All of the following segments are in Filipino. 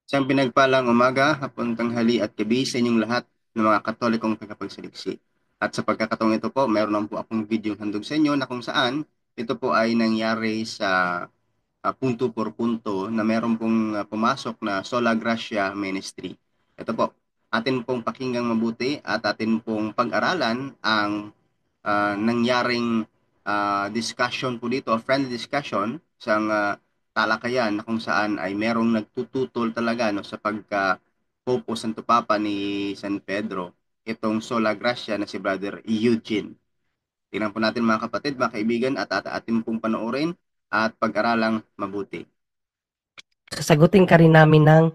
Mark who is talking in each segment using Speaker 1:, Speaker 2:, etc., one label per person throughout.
Speaker 1: Isang pinagpalang umaga, hapon, tanghali at gabi sa inyong lahat ng mga Katolikong tagapagsaliksi. At sa pagkakataong ito po, meron lang po akong video handog sa inyo na kung saan ito po ay nangyari sa punto por punto na meron pong pumasok na Sola Gracia Ministry. Ito po, atin pong pakinggang mabuti at atin pong pag-aralan ang nangyaring discussion po dito, friendly discussion, isang talakayan na kung saan ay merong nagtututol talaga no, sa pagka-Pope o Santo Papa ni San Pedro, itong Sola Gracia na si Brother Eugene. Tingnan po natin mga kapatid, mga kaibigan, at atin pong panoorin at pag-aralang mabuti.
Speaker 2: Sasagutin ka rin namin ng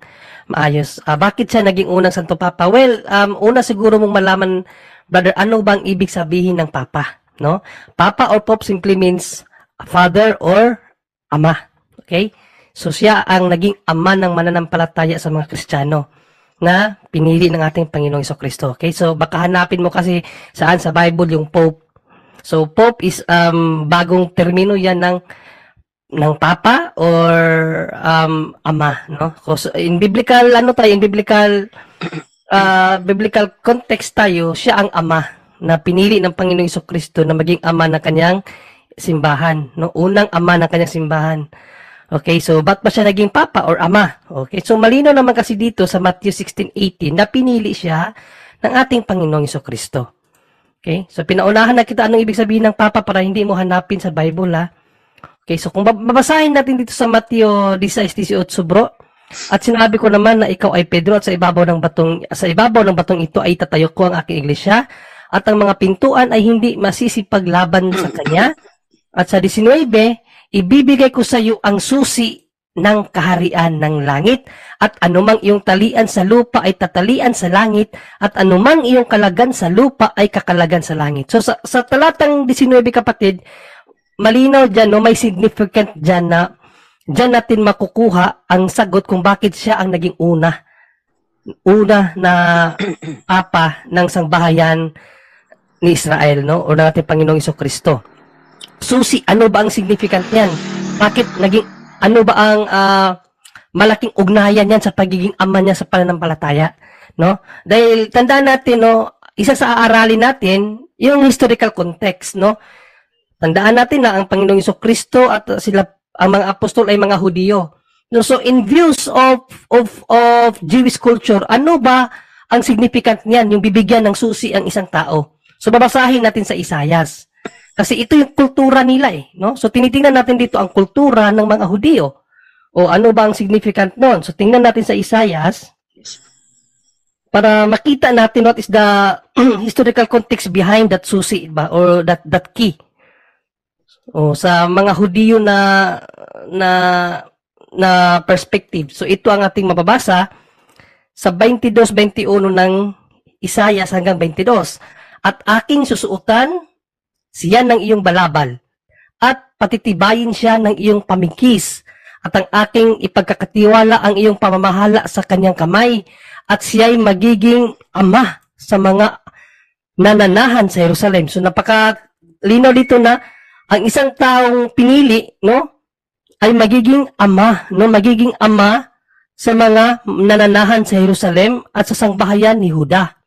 Speaker 2: maayos. Bakit siya naging unang Santo Papa? Well, una siguro mong malaman, brother, ano bang ibig sabihin ng Papa? No? Papa or Pope simply means father or ama. Okay? So siya ang naging ama ng mananampalataya sa mga Kristiyano na pinili ng ating Panginoong Jesucristo. Okay? So baka hanapin mo kasi saan sa Bible yung Pope. So Pope is bagong termino yan ng papa or ama, no? So, in biblical biblical context tayo, siya ang ama na pinili ng Panginoong Jesucristo na maging ama ng kanyang simbahan, no? Unang ama ng kanyang simbahan. Okay, so ba't ba siya naging papa or ama? Okay, so malino naman kasi dito sa Matthew 16:18 na pinili siya ng ating Panginoong Jesucristo. Okay, so pinaunahan na kita anong ibig sabihin ng papa para hindi mo hanapin sa Bible, ha? Okay, so kung babasahin natin dito sa Mateo 16:18, bro, at sinabi ko naman na ikaw ay Pedro at sa ibabaw ng batong ito ay tatayo ko ang aking iglesia at ang mga pintuan ay hindi masisipaglaban sa kanya. At sa 19, ibibigay ko sa iyo ang susi ng kaharian ng langit at anumang iyong talian sa lupa ay tatalian sa langit at anumang iyong kalagan sa lupa ay kakalagan sa langit. So sa talatang 19, kapatid, malinaw dyan, no? May significant dyan na dyan natin makukuha ang sagot kung bakit siya ang naging una na papa ng sangbahayan ni Israel, no? O ng ating Panginoong Jesucristo. Susi, ano ba ang significant niyan? Bakit naging, ano ba ang malaking ugnayan niyan sa pagiging ama niya sa pananampalataya, no? Dahil tandaan natin, no, isa sa aaralin natin, yung historical context, no? Tandaan natin na ang Panginoong Jesucristo at ang mga apostol ay mga Hudiyo. So in views of Jewish culture, ano ba ang significant niyan, yung bibigyan ng susi ang isang tao? So babasahin natin sa Isayas. Kasi ito yung kultura nila no? So tinitingnan natin dito ang kultura ng mga Hudiyo. O ano ba ang significant noon? So tingnan natin sa Isayas para makita natin what is the historical context behind that susi ba or that key. O sa mga Hudiyo na perspective. So ito ang ating mababasa sa 22-21 ng Isayas hanggang 22. At aking susuotan siya ng iyong balabal at patitibayin siya ng iyong pamingkis at ang aking ipagkakatiwala ang iyong pamamahala sa kanyang kamay at siya'y magiging ama sa mga nananahan sa Jerusalem. So napakalinaw dito na ang isang taong pinili, no, ay magiging ama, no, magiging ama sa mga nananahan sa Jerusalem at sa sangbahayan ni Juda.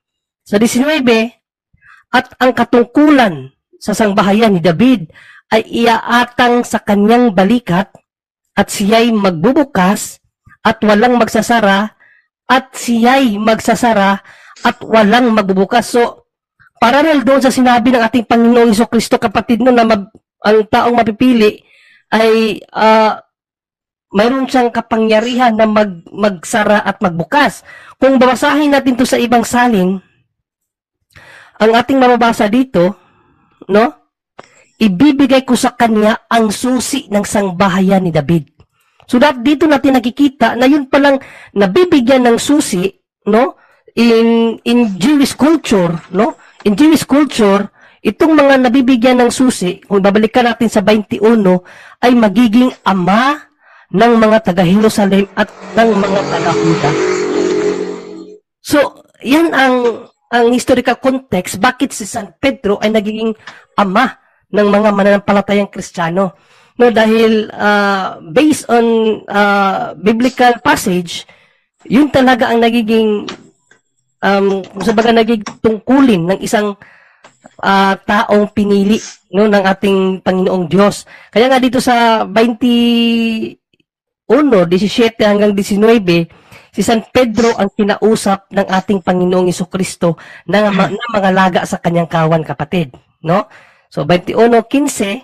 Speaker 2: Sa 19, at ang katungkulan sa sangbahayan ni David ay iaatang sa kanyang balikat at siya'y magbubukas at walang magsasara at siya'y magsasara at walang magbubukas. So, parallel doon sa sinabi ng ating Panginoong Jesucristo, kapatid, no, na ang taong mapipili ay mayroon siyang kapangyarihan na magsara at magbukas. Kung babasahin natin to sa ibang salin, ang ating mababasa dito, no? Ibibigay ko sa kanya ang susi ng sangbahayan ni David. So dito natin nakikita na yun palang nabibigyan ng susi, no? In Jewish culture, no? In Jewish culture, itong mga nabibigyan ng susi, kung babalikan natin sa 21, ay magiging ama ng mga taga-Jerusalem at ng mga taga-Huda. So, yan ang historical context, bakit si San Pedro ay nagiging ama ng mga mananampalatayang Kristiyano. No, dahil based on biblical passage, Yun talaga ang nagiging kung sa baga nagiging tungkulin ng isang taong pinili no ng ating Panginoong Diyos. Kaya nga dito sa 21:17 hanggang 19, si San Pedro ang kinausap ng ating Panginoong Jesucristo na mga laga sa kanyang kawan, kapatid, no? So 21:15,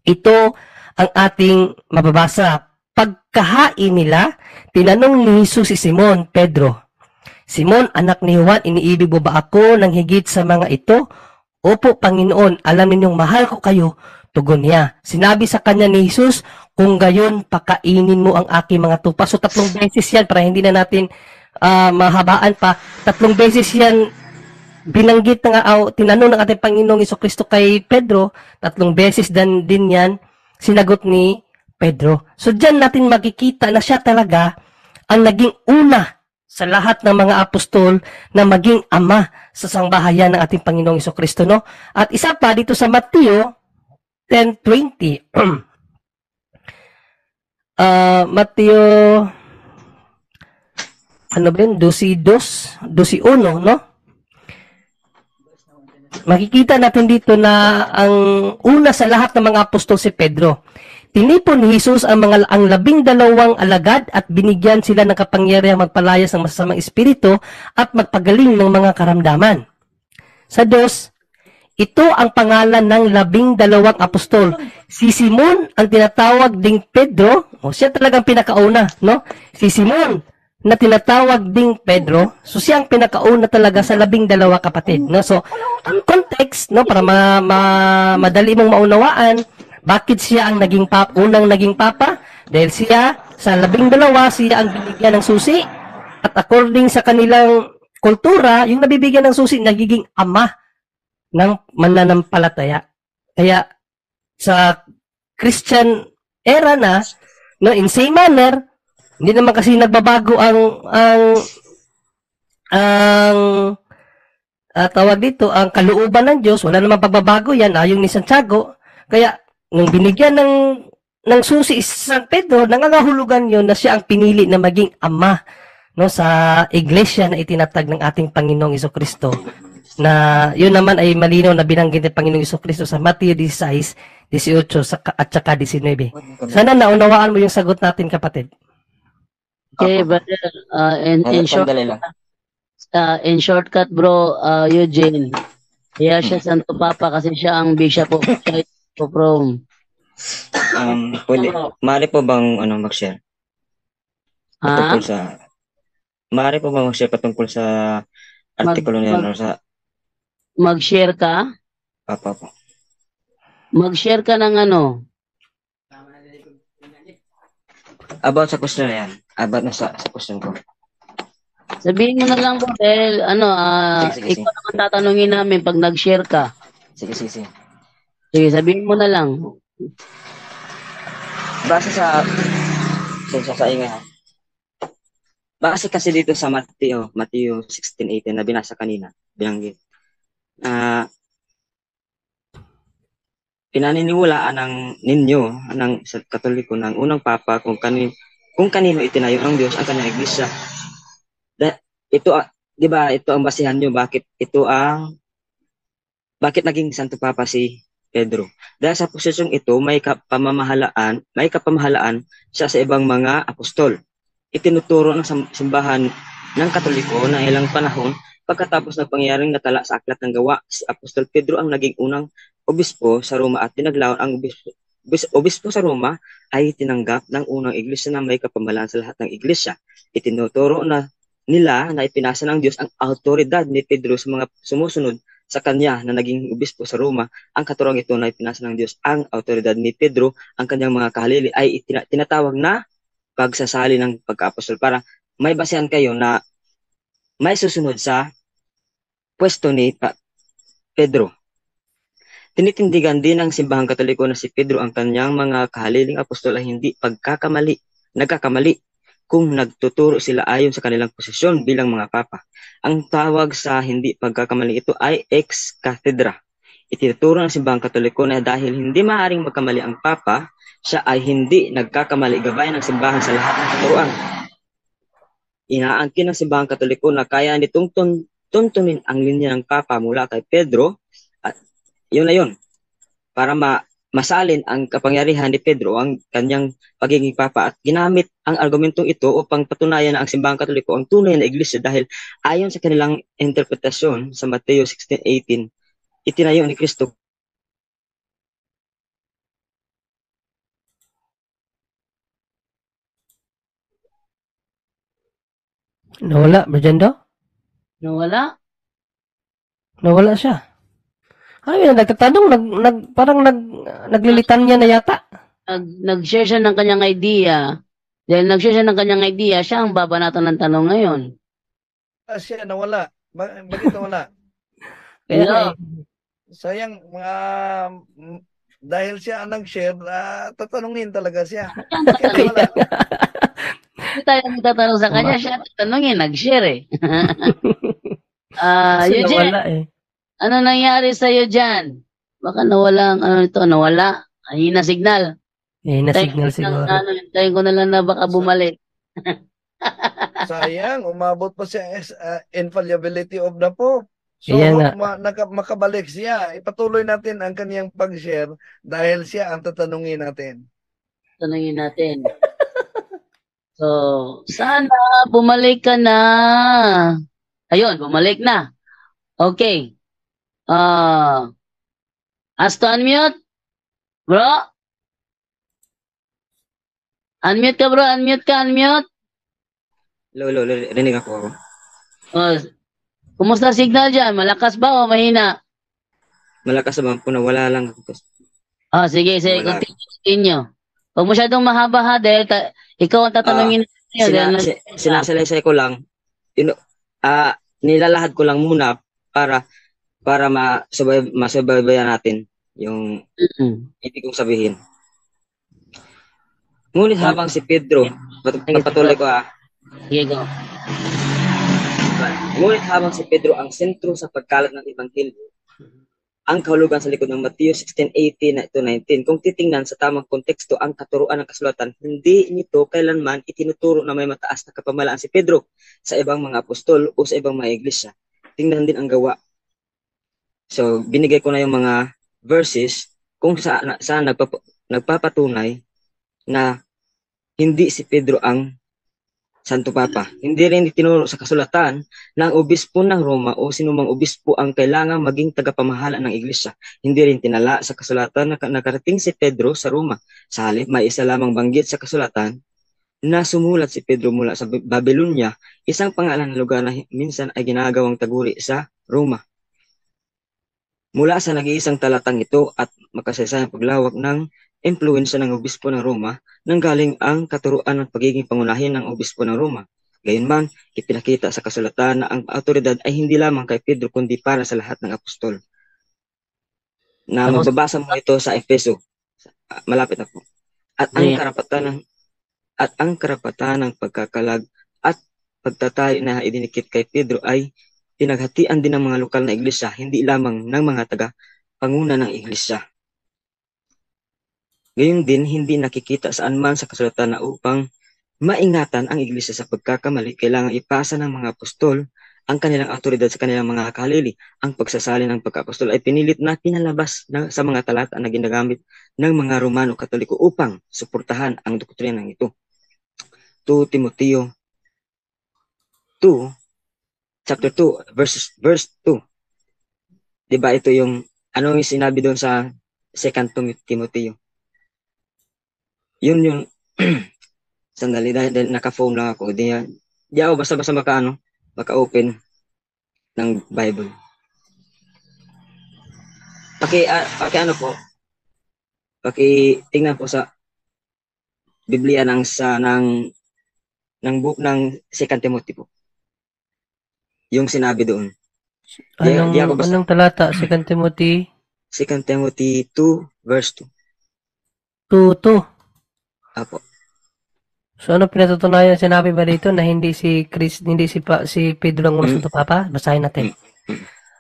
Speaker 2: ito ang ating mababasa. Pagkahain nila, tinanong ni Jesus si Simon Pedro, "Simon, anak ni Juan, iniibig mo ba ako ng higit sa mga ito?" "Opo, Panginoon, alam ninyong mahal ko kayo," tugon niya. Sinabi sa kanya ni Jesus, "Kung gayon, pakainin mo ang aking mga tupa." So 3 beses yan, para hindi na natin mahabaan pa. 3 beses yan binanggit na tinanong ng ating Panginoong Jesucristo kay Pedro. 3 beses din yan sinagot ni Pedro. So diyan natin makikita na siya talaga ang naging una sa lahat ng mga apostol na maging ama sa sangbahayan ng ating Panginoong Jesucristo, no? At isa pa dito sa Mateo 10:20. Mateo, ano ba yun? 12:1, no? Makikita natin dito na ang una sa lahat ng mga apostol si Pedro. Tinipon ni Jesus ang 12 alagad at binigyan sila ng kapangyarihang magpalayas ng masasamang espiritu at magpagaling ng mga karamdaman. Sa 2, ito ang pangalan ng 12 apostol. Si Simon ang tinatawag ding Pedro, siya talagang pinakauna, no? Si Simon na tinatawag ding Pedro, so siya ang pinakauna talaga sa 12 kapatid, no? So, ang context, no, para madali mong maunawaan, bakit siya ang unang naging papa? Dahil siya, sa 12, siya ang binigyan ng susi. At according sa kanilang kultura, yung nabibigyan ng susi, nagiging ama ng mananampalataya. Kaya, sa Christian era na, no, in same manner, hindi naman kasi nagbabago tawag dito, ang kalooban ng Diyos. Wala namang pagbabago yan, ayon ni Santiago. Kaya, nung binigyan ng susi San Pedro, nangangahulugan yon na siya ang pinili na maging ama, no, sa iglesia na itinatag ng ating Panginoong Jesucristo. Na yun naman ay malinaw na binanggit ng Panginoong Jesucristo sa Mateo 16:18 at saka 19. Sana naunawaan mo yung sagot natin, kapatid.
Speaker 3: Okay, brother. In shortcut, bro, Eugene. Kaya siya Santo Papa kasi siya ang Bishop of Rome.
Speaker 4: Maaari po bang mag-share? Patungkol sa maaari po bang mag-share patungkol sa artikulo niya sa
Speaker 3: mag-share ka?
Speaker 4: Papa po.
Speaker 3: Mag-share ka ng ano?
Speaker 4: About sa question na yan. About na sa question ko.
Speaker 3: Sabihin mo na lang po dahil ikaw naman tatanungin namin pag nag-share ka.
Speaker 4: Sige.
Speaker 3: Sige, sabihin mo na lang.
Speaker 4: Base sa ingay ha. Base kasi dito sa Mateo 16:18 na binasa kanina, binanggit. Pinaniniwalaan ninyo ng Katoliko ng unang papa kung kanino itinayo ng Diyos ang kanyang iglesia. Ito, di ba, ito ang basihan nyo bakit naging Santo Papa si Pedro. Dahil sa posisyong ito, may kapamahalaan siya sa ibang mga apostol. Itinuturo ng simbahan ng Katoliko na ilang panahon pagkatapos ng pangyayaring natala sa Aklat ng Gawa, si Apostol Pedro ang naging unang obispo sa Roma at tinaglawan ang obispo sa Roma ay tinanggap ng unang iglesia na may kapamahalaan sa lahat ng iglesia. Itinuturo nila na ipinasa ng Diyos ang autoridad ni Pedro sa mga sumusunod sa kanya na naging obispo sa Roma. Ang katurang ito na ipinasa ng Diyos ang autoridad ni Pedro, ang kanyang mga kahalili ay tinatawag na pagsasali ng pagka-apostol, para may basehan kayo na may susunod sa pwesto ni Pedro. Tinitindigan din ng simbahang Katoliko na si Pedro ang kanyang mga kahaliling apostol ay hindi nagkakamali kung nagtuturo sila ayon sa kanilang posisyon bilang mga papa. Ang tawag sa hindi pagkakamali ito ay ex cathedra. Itinuturo ng simbahang Katoliko na dahil hindi maaaring magkamali ang papa, siya ay hindi nagkakamali, gabay ng simbahan sa lahat ng katuruan. inaangkin ng simbahang Katoliko na kaya nitong tuntunin ang linya ng Papa mula kay Pedro at yun na yun para masalin ang kapangyarihan ni Pedro ang kanyang pagiging Papa at ginamit ang argumentong ito upang patunayan na ang simbahang Katoliko ang tunay na iglesia dahil ayon sa kanilang interpretasyon sa Mateo 16:18 itinayo ni Kristo.
Speaker 2: Nawala, Berjando?
Speaker 3: Nawala?
Speaker 2: Nawala siya. Ano yun, nagtatanong, naglilitan niya na yata.
Speaker 3: Nag-share siya ng kanyang idea. Dahil nag-share siya ng kanyang idea, siya ang babanatan ng tanong ngayon.
Speaker 5: Siya nawala. Bakit nawala?
Speaker 2: Kaya,
Speaker 3: Hello?
Speaker 5: Sayang, dahil siya ang nag-share, tatanungin talaga siya. Kaya nawala.
Speaker 3: Hindi tayo magtatanong sa kanya, siya tatanungin, nag-share eh.
Speaker 2: kasi
Speaker 3: Eugene,
Speaker 2: nawala eh.
Speaker 3: ano nangyari sa'yo dyan? Baka nawala ang ano nito, nawala. Hina signal.
Speaker 2: Eh, na-signal siguro.
Speaker 3: Hintayin ko na lang na baka bumalik.
Speaker 5: Sayang, umabot pa siya infallibility of the Pope. So,
Speaker 2: Kaya nga.
Speaker 5: makabalik siya. Ipatuloy natin ang kaniyang pag-share dahil siya ang tatanungin natin.
Speaker 3: Tanungin natin. So, sana bumalik ka na. Ayun, bumalik na. Okay. Has to unmute? Bro? Unmute ka, bro. Unmute ka, unmute.
Speaker 4: Lolo, rinig ako.
Speaker 3: Oh, kumusta signal dyan? Malakas ba o mahina?
Speaker 4: Malakas naman po na wala lang ako.
Speaker 3: Sige,
Speaker 4: Wala.
Speaker 3: continue. Huwag masyadong mahaba ha, dahil ikaw ang tatanungin natin.
Speaker 4: Sinasalaysay ko lang, nilalahad ko lang muna para masabaybayan natin yung ibig kong sabihin. Ngunit habang si Pedro, patuloy ko
Speaker 3: Sige, go.
Speaker 4: Ngunit habang si Pedro ang sentro sa pagkalat ng Ebanghelyo, ang kahulugan sa likod ng Mateo 16:18 na ito 19, kung titingnan sa tamang konteksto ang katuruan ng kasulatan, hindi nito kailanman itinuturo na may mataas na kapamalaan si Pedro sa ibang mga apostol o sa ibang mga iglesia. Tingnan din ang gawa. So, binigay ko na yung mga verses kung saan nagpapatunay na hindi si Pedro ang Santo Papa. Hindi rin itinuro sa kasulatan na ang obispo ng Roma o sinumang obispo ang kailangang maging tagapamahala ng iglesia. Hindi rin tinala sa kasulatan na nakarating si Pedro sa Roma. Sa halip, may isa lamang banggit sa kasulatan na sumulat si Pedro mula sa Babylonia, isang pangalan ng lugar na minsan ay ginagawang taguri sa Roma. Mula sa nag-iisang talatang ito at makasaysayang paglawak ng impluensya ng obispo ng Roma, nanggaling ang katuruan ng pagiging pangunahin ng obispo ng Roma. Gayunman, ipinakita sa kasulatan na ang autoridad ay hindi lamang kay Pedro kundi para sa lahat ng apostol. Na mababasa mo ito sa Efeso. Malapit na po. At ang karapatan ng pagkakalag at pagtatay na idinikit kay Pedro ay pinaghatian din ng mga lokal na iglesia, hindi lamang ng mga taga-panguna ng iglesia. Gayun din, hindi nakikita saan man sa kasulatan na upang maingatan ang iglesia sa pagkakamali, kailangan ipasa ng mga apostol ang kanilang autoridad sa kanilang mga kahalili. Ang pagsasali ng pagka-apostol ay pinilit na pinalabas sa mga talata na ginagamit ng mga Romano Katoliko upang suportahan ang doktrinang ito. 2 Timoteo 2, chapter 2, verse 2. Diba ito yung, ano yung sinabi doon sa 2 Timoteo? Yun yung sandali dahil naka-phone lang ako. Di ako basta-basta maka-open ng Bible. Tingnan po sa Biblia ng book ng 2 Timothy po. Yung sinabi doon.
Speaker 2: Anong talata? 2 Timothy?
Speaker 4: 2 Timothy 2 verse
Speaker 2: 2.
Speaker 4: Apo.
Speaker 2: So ano pinatutunayan, sinabi ba dito na hindi si Pedro ang unang Santo Papa? Basahin natin.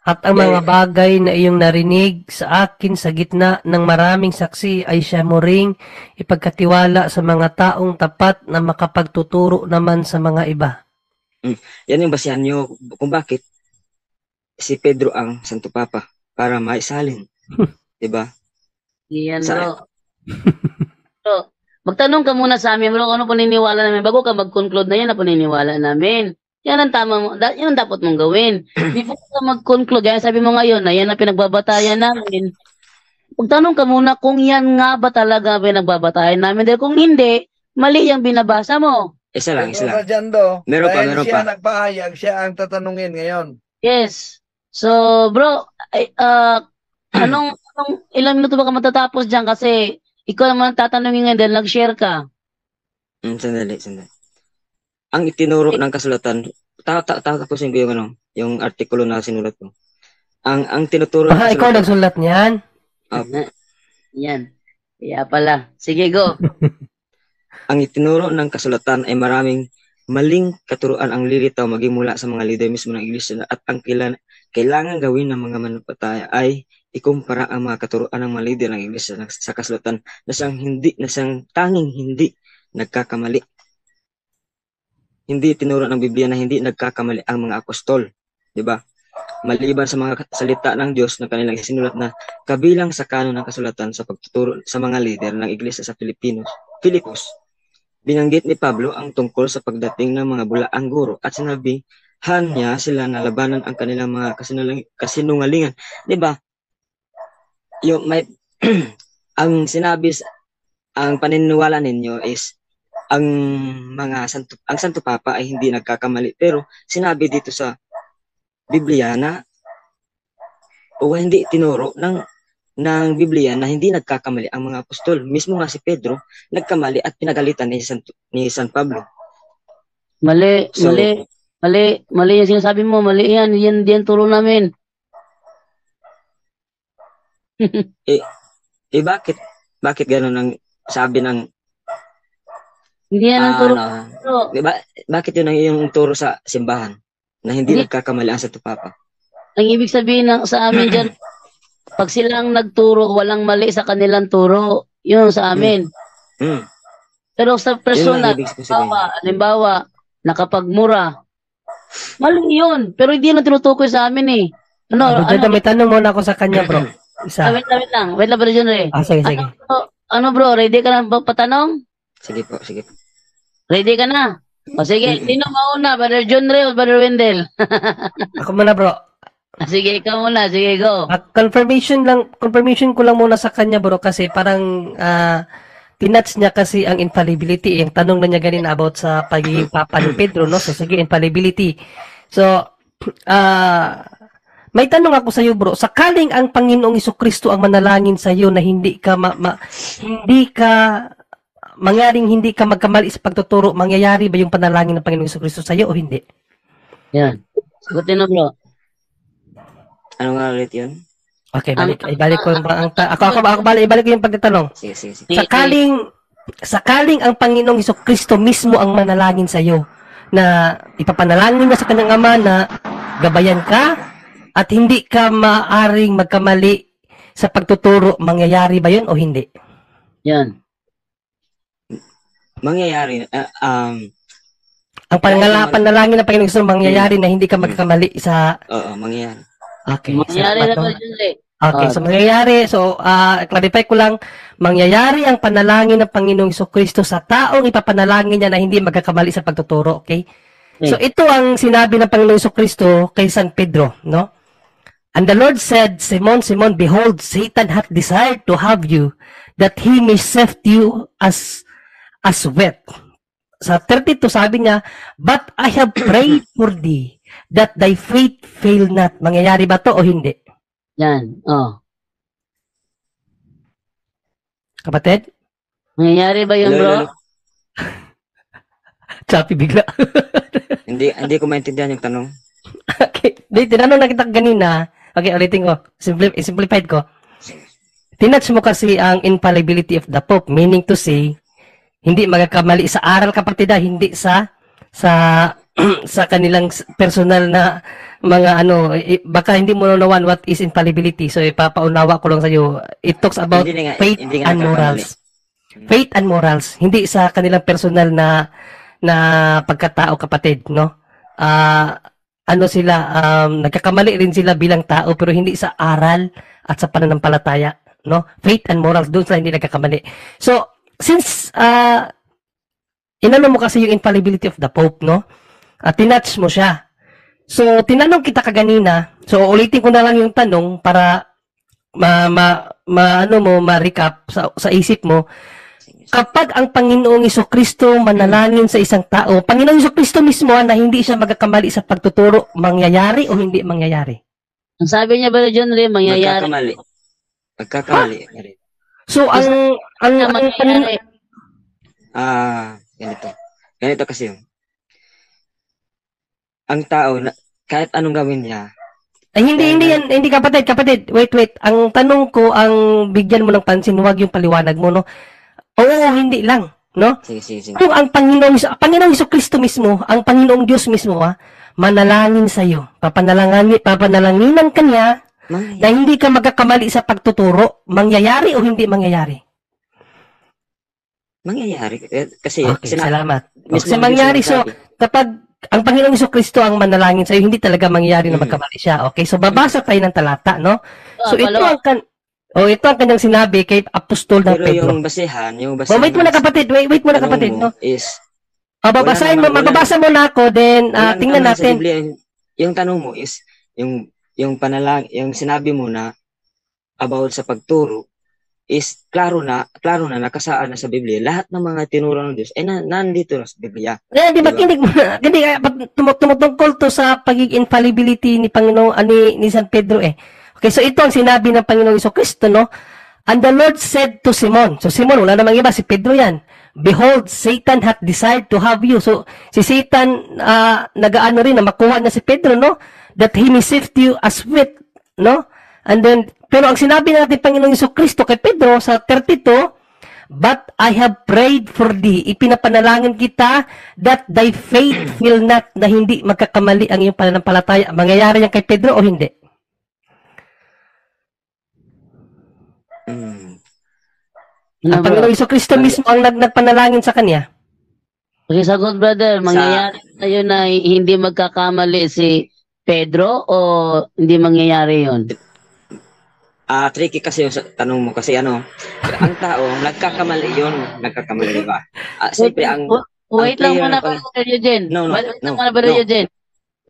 Speaker 2: At ang mga bagay na iyong narinig sa akin sa gitna ng maraming saksi ay siya mo ring ipagkatiwala sa mga taong tapat na makapagtuturo naman sa mga iba.
Speaker 4: Yan yung basihan nyo kung bakit si Pedro ang Santo Papa para maisalin. Diba?
Speaker 3: Yan,
Speaker 4: Sa,
Speaker 3: bro. Bro, magtanong ka muna sa amin, bro, kung ano paniniwala namin. Bago ka mag-conclude na yan na paniniwala namin. Yan ang tama mo, yan ang dapat mong gawin. Before ka mag-conclude, yan sabi mo ngayon na yan ang pinagbabatayan namin. Magtanong ka muna kung yan nga ba talaga pinagbabatayan namin. Dahil kung hindi, mali yung binabasa mo.
Speaker 4: isa lang.
Speaker 5: Rajando,
Speaker 4: Meron pa,
Speaker 5: dahil
Speaker 4: meron
Speaker 5: siya
Speaker 4: pa.
Speaker 5: nagpahayag, siya ang tatanungin ngayon.
Speaker 3: Yes. So, bro, ilang minuto ba ka matatapos dyan? Kasi ikaw naman tatanungin ngayon dahil nag-share ka.
Speaker 4: Sandali. Ang itinuro ng kasulatan, tapusin ko yung yung artikulo na sinulat ko. Ang tinuturo ng
Speaker 2: Baka ikaw
Speaker 4: kasulatan,
Speaker 2: nagsulat niyan.
Speaker 3: Yan. Kaya pala. Sige, go.
Speaker 4: ang itinuro ng kasulatan ay maraming maling katuruan ang lilitaw maging mula sa mga leader mismo ng iglesia at ang kailangan gawin ng mga mananampalataya ay ikumpara ang mga katuruan ng mga leader ng iglesia sa kasulatan na siyang tanging hindi nagkakamali. Hindi tinuro ng Biblia na hindi nagkakamali ang mga apostol, di ba? Maliban sa mga salita ng Diyos na kanilang isinulat na kabilang sa kanon ng kasulatan sa pagtuturo sa mga leader ng iglesia sa Filipos. Binanggit ni Pablo ang tungkol sa pagdating ng mga bulaang guro at sinabihan niya sila na labanan ang kanilang mga kasinungalingan. Di ba? Yung may ang ang paniniwala ninyo is ang Santo Papa ay hindi nagkakamali, pero sinabi dito sa Biblia na o hindi tinuro ng Biblia na hindi nagkakamali ang mga apostol. Mismo nga si Pedro nagkamali at pinagalitan ni San Pablo.
Speaker 3: Mali yung sinasabi mo, mali yan. Yan turo namin.
Speaker 4: Bakit gano'n ang sabi ng
Speaker 3: Hindi yan ang turo.
Speaker 4: bakit yun ang yung turo sa simbahan na hindi nagkakamali ang Santo Papa?
Speaker 3: Ang ibig sabihin sa amin dyan, pag silang nagturo, walang mali sa kanilang turo. Yun sa amin. Pero sa personal, halimbawa, nakapagmura, mali yun. Pero hindi na tinutukoy sa amin eh.
Speaker 2: May tanong muna ako sa kanya, bro. Isa.
Speaker 3: Wait lang, Brother John Ray.
Speaker 2: Sige.
Speaker 3: Ano bro, ready ka na patanong?
Speaker 4: Sige po.
Speaker 3: Ready ka na? O sige, sino mauna? Brother John Ray o Brother Wendell?
Speaker 2: Ako muna, bro.
Speaker 3: Sige, ikaw muna. Sige, go.
Speaker 2: Confirmation ko lang muna sa kanya, bro, kasi parang tinouch niya kasi ang infallibility. Yung tanong na niya ganun about sa pagiging Papa ni Pedro, no? So, sige, infallibility. So, may tanong ako sa iyo, bro. Sakaling ang Panginoong Jesucristo ang manalangin sa iyo na hindi ka hindi ka magkamali sa pagtuturo, mangyayari ba yung panalangin ng Panginoong Jesucristo sa iyo o hindi?
Speaker 3: Yan. Sagutin na, bro.
Speaker 4: Ano nga ulit yun?
Speaker 2: Okay, ibalik ko yung ibalik ko yung pagtatanong.
Speaker 4: Sige.
Speaker 2: Sakaling ang Panginoong Jesucristo mismo ang manalangin sa iyo na ipapanalangin niya sa kanyang Ama na gabayan ka at hindi ka maaring magkamali sa pagtuturo, mangyayari ba yun o hindi?
Speaker 3: Yan.
Speaker 4: Mangyayari.
Speaker 2: Ang panalangin ng Panginoong Jesucristo mangyayari na hindi ka magkamali sa...
Speaker 4: Oo, mangyayari.
Speaker 2: Okay.
Speaker 3: Mangyayari na ba yun, Ray?
Speaker 2: Okay, so mangyayari. So, clarify ko lang, mangyayari ang panalangin ng Panginoong Jesucristo sa taong ipapanalangin niya na hindi magkakamali sa pagtuturo, okay? So, ito ang sinabi ng Panginoong Jesucristo kay San Pedro, no? And the Lord said, Simon, Simon, behold, Satan hath desired to have you, that he may sift you as wheat. Sa 32, sabi niya, but I have prayed for thee, that thy faith fail not. Mangyayari ba to o hindi?
Speaker 3: Yan.
Speaker 2: Kapatid?
Speaker 3: Mangyayari ba yun, bro?
Speaker 2: Choppy bigla.
Speaker 4: Hindi ko maintindihan yung tanong.
Speaker 2: Okay. Tinanong na kita kanina. Okay, ulitin ko. Simplified ko. Tinouch mo kasi ang infallibility of the Pope, meaning to say, hindi magkakamali sa aral, kapatid, hindi sa sa kanilang personal na mga baka hindi mo nawan what is infallibility. So ipapaunawa ko lang sa iyo. It talks about faith and morals. Faith and morals, hindi sa kanilang personal na pagkatao, kapatid, no? ano sila, nagkakamali rin sila bilang tao pero hindi sa aral at sa pananampalataya, no? Faith and morals, doon sila hindi nagkakamali. So, since inano mo kasi yung infallibility of the Pope, no? At tinouch mo siya. So, tinanong kita kaganina. So, ulitin ko na lang yung tanong para ma-recap sa isip mo. Kapag ang Panginoong Jesucristo manalangin sa isang tao, Panginoong Jesucristo mismo na hindi siya magkakamali sa pagtuturo, mangyayari o hindi mangyayari?
Speaker 3: Ang sabi niya ba John Ray, mangyayari.
Speaker 4: Magkakamali. Magkakamali.
Speaker 2: So, ang
Speaker 3: mangyayari.
Speaker 4: Ganito. Ganito kasi yun. Ang tao, kahit anong gawin niya,
Speaker 2: ay, hindi kapatid. Wait. Ang tanong ko, ang bigyan mo ng pansin, huwag yung paliwanag mo, no? Oo, hindi lang, no?
Speaker 4: sige.
Speaker 2: Kung ang Panginoong Jesucristo mismo, ang Panginoong Diyos mismo, manalangin sa iyo. Papanalanginan ka niya na hindi ka magkakamali sa pagtuturo. Mangyayari o hindi mangyayari?
Speaker 4: Mangyayari. Kasi,
Speaker 2: Okay, salamat.
Speaker 4: mismo
Speaker 2: Kasi
Speaker 4: ang
Speaker 2: mangyari,
Speaker 4: Diyos
Speaker 2: so,
Speaker 4: nagsabi.
Speaker 2: kapag ang Panginoong Jesucristo ang manalangin sa iyo, hindi talaga mangyayari na
Speaker 4: Mm.
Speaker 2: magkamali siya. Okay, so babasa tayo ng talata, no? So ito
Speaker 3: Palawa.
Speaker 2: ito ang kanyang sinabi kay Apostol na
Speaker 4: Pero
Speaker 2: Pedro.
Speaker 4: yung basehan
Speaker 2: Wait muna kapatid, wait muna
Speaker 4: tanong
Speaker 2: kapatid,
Speaker 4: mo
Speaker 2: no?
Speaker 4: is,
Speaker 2: Babasahin mo,
Speaker 4: wala
Speaker 2: mababasa mo na ako, then
Speaker 4: walang
Speaker 2: tingnan
Speaker 4: tanong sa
Speaker 2: natin.
Speaker 4: Biblia. Yung tanong mo is, yung yung sinabi mo na about sa pagturo is klaro na nakasaan na sa Biblia. Lahat ng mga tinuro ng Diyos ay nandito na sa Biblia.
Speaker 2: Di ba,
Speaker 4: Diba?
Speaker 2: hindi tumutungkol to sa pagiging infallibility ni Panginoon, ni San Pedro eh. Okay, so ito ang sinabi ng Panginoong Jesucristo, no? And the Lord said to Simon, so Simon, wala namang iba, si Pedro yan. Behold, Satan hath desired to have you. So, si Satan, nagaano rin na makuha na si Pedro, no? That he may sift you as wheat, no? And then, pero ang sinabi natin Panginoong Jesucristo kay Pedro sa 32, but I have prayed for thee. Ipinapanalangin kita that thy faith will not, na hindi magkakamali ang iyong pananampalataya. Mangyayari yan kay Pedro o hindi? Ang Panginoong Jesucristo mismo ang nagpanalangin sa kanya.
Speaker 3: Okay, sagot brother, mangyayari tayo na hindi magkakamali si Pedro o hindi mangyayari yon?
Speaker 4: Tricky kasi yung tanong mo kasi ang tao, nagkakamali yun. Nagkakamali, di ba? Siyempre,
Speaker 3: Wait lang
Speaker 4: player
Speaker 3: muna
Speaker 4: na pang-
Speaker 3: Brother Eugene.
Speaker 4: No,
Speaker 3: Wait lang muna Brother Eugene.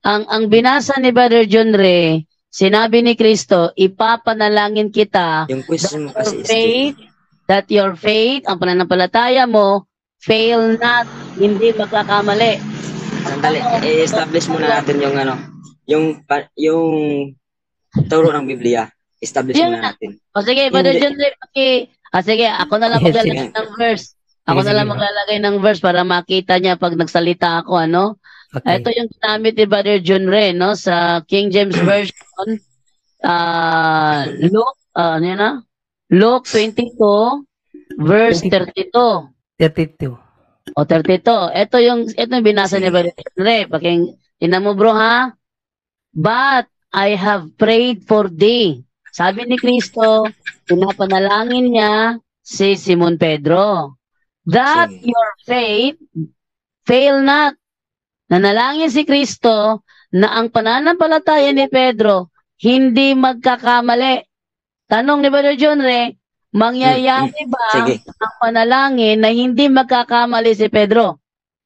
Speaker 3: Ang binasa ni Brother John Ray, sinabi ni Kristo, ipapanalangin kita
Speaker 4: yung question mo kasi is,
Speaker 3: that your faith, ang pananampalataya mo, fail not, hindi magkakamali.
Speaker 4: sandali, i-establish muna natin yung turo ng Biblia. Establish muna natin.
Speaker 3: O sige, Brother
Speaker 4: Hindi.
Speaker 3: John Ray, sige, ako na lang
Speaker 2: Yes,
Speaker 3: maglalagay ng verse. Ako na lang maglalagay ng verse para makita niya pag nagsalita ako, ano?
Speaker 2: Okay.
Speaker 3: Ito yung ginamit ni Brother John Ray, no? Sa King James Version, Luke 22, verse 32.
Speaker 2: 32.
Speaker 3: O 32. Ito yung binasa ni Brother John Ray. Tingnan mo bro ha? But I have prayed for thee. Sabi ni Kristo, pinapanalangin niya si Simon Pedro. That
Speaker 4: Sige.
Speaker 3: your faith fail not. Nanalangin si Kristo na ang pananampalataya ni Pedro hindi magkakamali. Tanong ni Brother John Ray, mangyayari ba
Speaker 4: Sige.
Speaker 3: ang panalangin na hindi magkakamali si Pedro?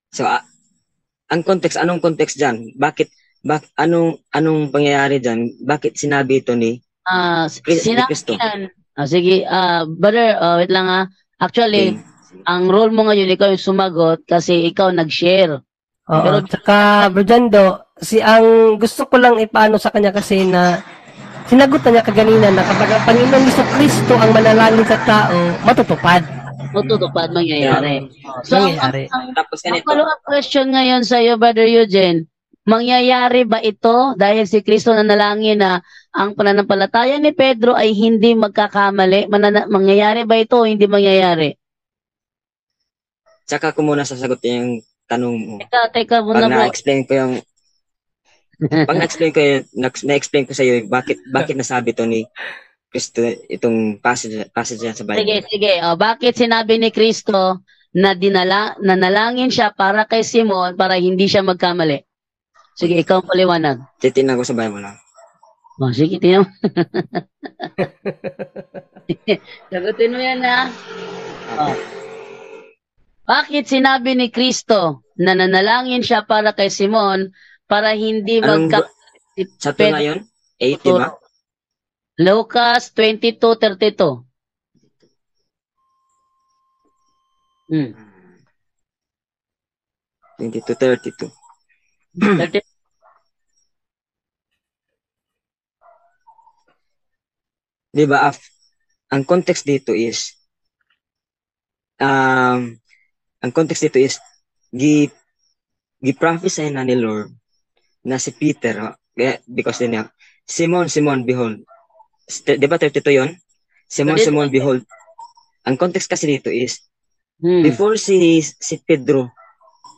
Speaker 4: So, anong context dyan? Anong pangyayari dyan? Bakit sinabi ito ni
Speaker 3: Sinabi
Speaker 4: Kristo?
Speaker 3: yan. Sige, brother, wait lang ha. Actually, ang role mo ngayon, ikaw yung sumagot kasi ikaw nag-share.
Speaker 2: Oo,
Speaker 3: Pero-
Speaker 2: tsaka, Brojando, ang gusto ko lang ipaano sa kanya kasi na sinagot na niya kaganina na kapag ang Panginoong Jesucristo ang manalangin sa tao, matutupad.
Speaker 3: Matutupad mangyayari. So,
Speaker 2: Mangyayari.
Speaker 3: ang
Speaker 4: Tapos ganito.
Speaker 3: follow-up question ngayon sa iyo, Brother Eugene, mangyayari ba ito dahil si Kristo nanalangin na ang pananampalataya ni Pedro ay hindi magkakamali? Mangyayari ba ito o hindi mangyayari?
Speaker 4: Tsaka ko muna sasagutin yung tanong mo.
Speaker 3: Teka muna
Speaker 4: Pag
Speaker 3: bro.
Speaker 4: na-explain ko na-explain ko sa iyo bakit nasabi to ni Kristo itong passage yan sa Bible.
Speaker 3: Sige. Bakit sinabi ni Kristo na nanalangin siya para kay Simon para hindi siya magkamali? Sige, ikaw ang paliwanag.
Speaker 4: Titignan ko sa Bible lang.
Speaker 3: Oh, sige, tingnan mo. Sagutin mo yan, ha? Oh. Bakit sinabi ni Kristo na nanalangin siya para kay Simon para hindi
Speaker 4: Anong
Speaker 3: magka...
Speaker 4: Sa to na yun? 8, di ba?
Speaker 3: Lucas 22:32. Hmm.
Speaker 4: 22:32.
Speaker 3: 30.
Speaker 4: Di ba? Ang context dito is ang context dito is gi-prophesy na ni Lord na si Peter, because din niya, Simon, Simon, behold. Di ba 32 yun? Simon, Simon, behold. Ang context kasi dito is, before si Pedro,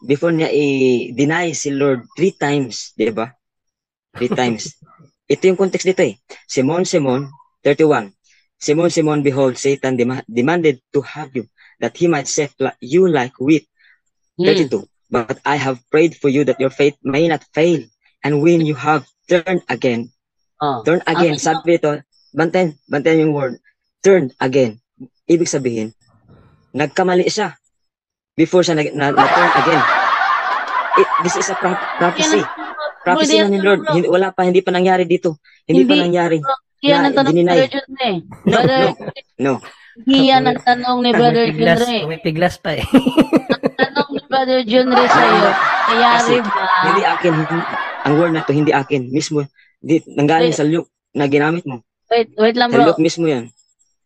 Speaker 4: before niya i-deny si Lord 3 times, di ba? 3 times. Ito yung context dito eh. Simon, Simon, 31. Simon, Simon, behold, Satan demanded to have you, that he might sift you like wheat. 32. But I have prayed for you that your faith may not fail. And when you have turned again, turn again, sabi ito, bantayan yung word, turn again. Ibig sabihin, nagkamali siya before siya na-turn again. This is a prophecy. Prophecy na ni Lord. Hindi pa nangyari dito. Hindi pa nangyari.
Speaker 3: Yan ang tanong ni Brother John Ray.
Speaker 4: No.
Speaker 3: Yan ang tanong ni Brother John Ray.
Speaker 2: May piglas pa eh.
Speaker 3: Ang tanong ni Brother John Ray sa'yo, nangyari ba?
Speaker 4: Hindi akin. Ang word na to, hindi akin. Mismo, nanggaling sa Luke na ginamit mo.
Speaker 3: Wait lang
Speaker 4: Sa
Speaker 3: bro.
Speaker 4: Luke mismo yan.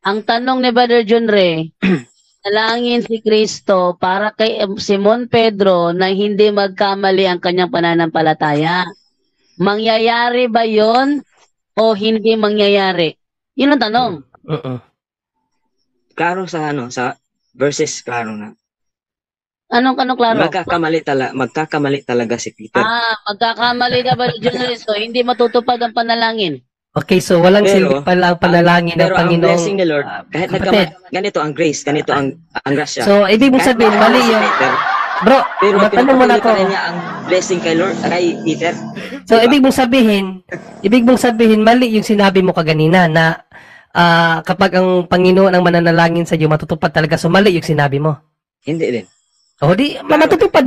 Speaker 3: Ang tanong ni Brother John Ray, nalangin si Kristo para kay Simon Pedro na hindi magkamali ang kanyang pananampalataya. Mangyayari ba yon o hindi mangyayari? Yun ang tanong.
Speaker 4: Klaro sa verses, klaro na.
Speaker 3: Anong klaro?
Speaker 4: Magkakamali talaga si Peter.
Speaker 3: Magkakamali ka ba ni Jesus? So, hindi matutupad ang panalangin.
Speaker 2: Okay, so walang silbi pala ang panalangin ng
Speaker 4: Pero ang
Speaker 2: Panginoong.
Speaker 4: blessing ni Lord, kahit ganito ang grace, ganito ang grasya.
Speaker 2: So, ibig mong
Speaker 4: Kahit
Speaker 2: sabihin, mali
Speaker 4: si
Speaker 2: yung...
Speaker 4: Peter,
Speaker 2: Bro,
Speaker 4: pero
Speaker 2: matanong mo na
Speaker 4: pinapatuloy
Speaker 2: to.
Speaker 4: pa rin niya ang blessing kay Peter.
Speaker 2: So, ibig mong sabihin, mali yung sinabi mo kaganina na kapag ang Panginoon ang mananalangin sa iyo, matutupad talaga. So, mali yung sinabi mo.
Speaker 4: Hindi din.
Speaker 2: O, matutupad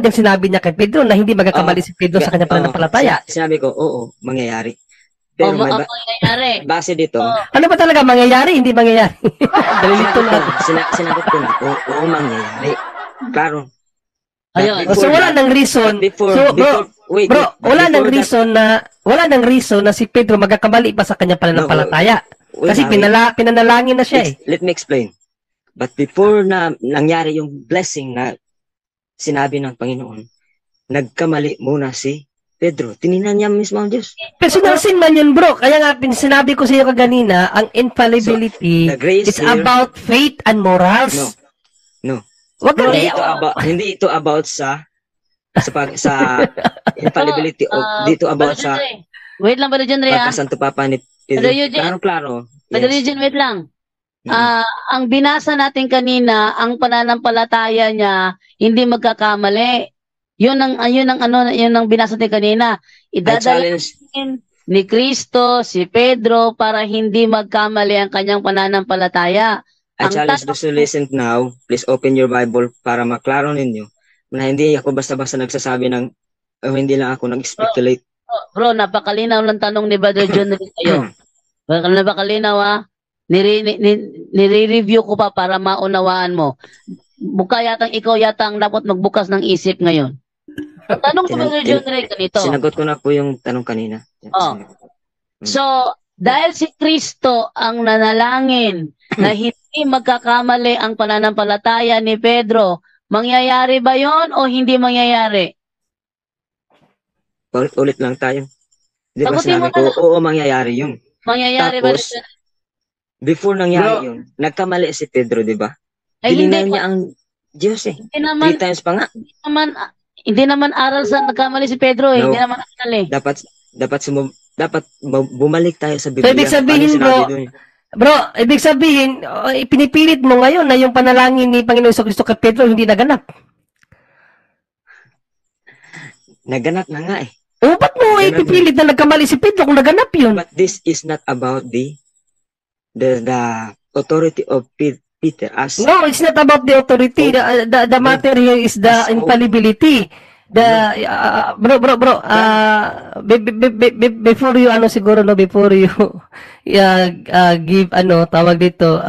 Speaker 2: yung sinabi niya kay Pedro na hindi magkakamali si Pedro sa kanyang pananampalataya.
Speaker 4: Sinabi ko, oo, mangyayari. Pero
Speaker 3: mangyayari.
Speaker 4: Base dito,
Speaker 2: Ano ba talaga mangyayari? Hindi mangyayari. Dalilito na.
Speaker 4: sinagot ko na, oo, mangyayari. Klaro.
Speaker 3: Ayun.
Speaker 2: So, wala nang reason. Wala nang reason na si Pedro magkakamali pa sa kanyang pananampalataya. Kasi pinanalangin na siya eh.
Speaker 4: Let me explain. But before na nangyari yung blessing na sinabi ng Panginoon, nagkamali muna si Pedro. Tinignan niya mismo ang Diyos.
Speaker 2: Personal sin man yun, bro. Kaya nga, sinabi ko sa iyo kaganina, ang infallibility is about faith and morals.
Speaker 4: No.
Speaker 2: Wag ka
Speaker 4: Hindi ito about sa infallibility. Dito about sa
Speaker 3: Wait lang, Brother John Ray.
Speaker 4: pagkasanto papa ni Pedro. Klaro.
Speaker 3: Brother John, wait lang. Ang binasa natin kanina, ang pananampalataya niya hindi magkakamali. Yun ang binasa natin kanina. Idadalhin ni Kristo si Pedro para hindi magkamali ang kanyang pananampalataya.
Speaker 4: I challenge those who listen now, please open your Bible para maklaro ninyo na hindi ako basta-basta nagsasabi ng hindi lang ako nag-speculate.
Speaker 3: Bro, napakalinaw ng tanong ni Brother John rin kayo. Napakalinaw nire-review ko pa para maunawaan mo. Ikaw yatang dapat magbukas ng isip ngayon. Tanong ko Brother John rin ganito.
Speaker 4: Sinagot ko na po yung tanong kanina.
Speaker 3: So, dahil si Kristo ang nanalangin na hindi magkakamali ang pananampalataya ni Pedro, mangyayari ba yon o hindi mangyayari?
Speaker 4: Ulit lang tayo. Di ba sinabi ko, oo, mangyayari yun.
Speaker 3: Mangyayari
Speaker 4: Tapos,
Speaker 3: ba?
Speaker 4: Before nangyari yun, nagkamali si Pedro, di ba? Dilinay niya ang Diyos eh. 3 times pa nga.
Speaker 3: Hindi naman aral sa nagkamali si Pedro eh.
Speaker 4: No.
Speaker 3: Hindi naman aral eh.
Speaker 4: Dapat bumalik tayo sa Biblia.
Speaker 2: So, ibig sabihin, bro, ibig sabihin, pinipilit mo ngayon na yung panalangin ni Panginoon Kristo kay Pedro hindi naganap.
Speaker 4: Naganap na nga eh.
Speaker 2: O, ba't mo ipipilit na nagkamali si Pedro kung naganap yun?
Speaker 4: But this is not about the authority of Peter as
Speaker 2: No, it's not about the authority. The matter here is the
Speaker 4: As-
Speaker 2: infallibility. Bro, before you, siguro, no, before you, give, tawag dito,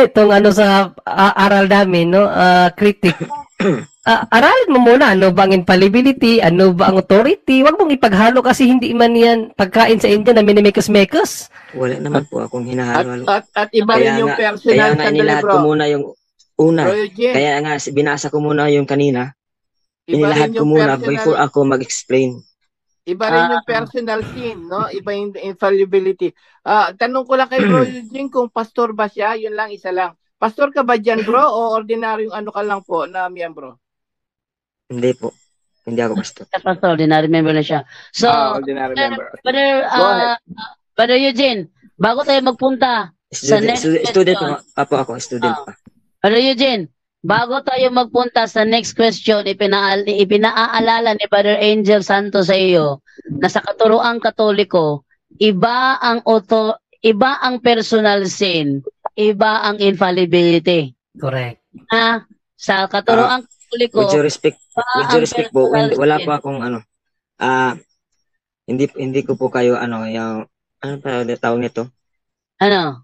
Speaker 2: itong sa aral namin, no, critic. Aralin mo muna, ano ba ang infallibility, ano ba ang authority, wag mong ipaghalo kasi hindi man yan pagkain sa India na minimekos-mekos.
Speaker 4: wala naman po akong hinahalo-halo.
Speaker 6: At iba rin yung
Speaker 4: Kaya
Speaker 6: personal,
Speaker 4: nga
Speaker 6: sandali
Speaker 4: inilahat
Speaker 6: bro.
Speaker 4: ko muna yung una.
Speaker 6: Bro Eugene,
Speaker 4: Kaya nga binasa ko muna yung kanina.
Speaker 6: iba
Speaker 4: Inilahat
Speaker 6: rin
Speaker 4: ko
Speaker 6: yung
Speaker 4: muna
Speaker 6: personal,
Speaker 4: before ako mag-explain.
Speaker 6: iba rin yung personal sin, no? Iba yung infallibility. Tanong ko lang kay Bro Eugene kung pastor ba siya, yun lang, isa lang. Pastor ka ba dyan, bro? O ordinaryong ano ka lang po na miyembro?
Speaker 4: Hindi po. Hindi ako pastor.
Speaker 3: Pastor, na-remember na siya. So,
Speaker 6: Ordinary member.
Speaker 3: Brother Eugene, bago tayo magpunta sa next
Speaker 4: Student
Speaker 3: question.
Speaker 4: pa po ako. Student pa.
Speaker 3: Brother Eugene, bago tayo magpunta sa next question, ipinaalala ni Brother Angel Santos sa iyo na sa katuroang Katoliko, iba ang personal sin, iba ang infallibility.
Speaker 2: Correct.
Speaker 3: Sa katuroang Katoliko,
Speaker 4: With due respect po, wala po akong hindi ko po kayo yung ano pa tawag nito?
Speaker 3: ano?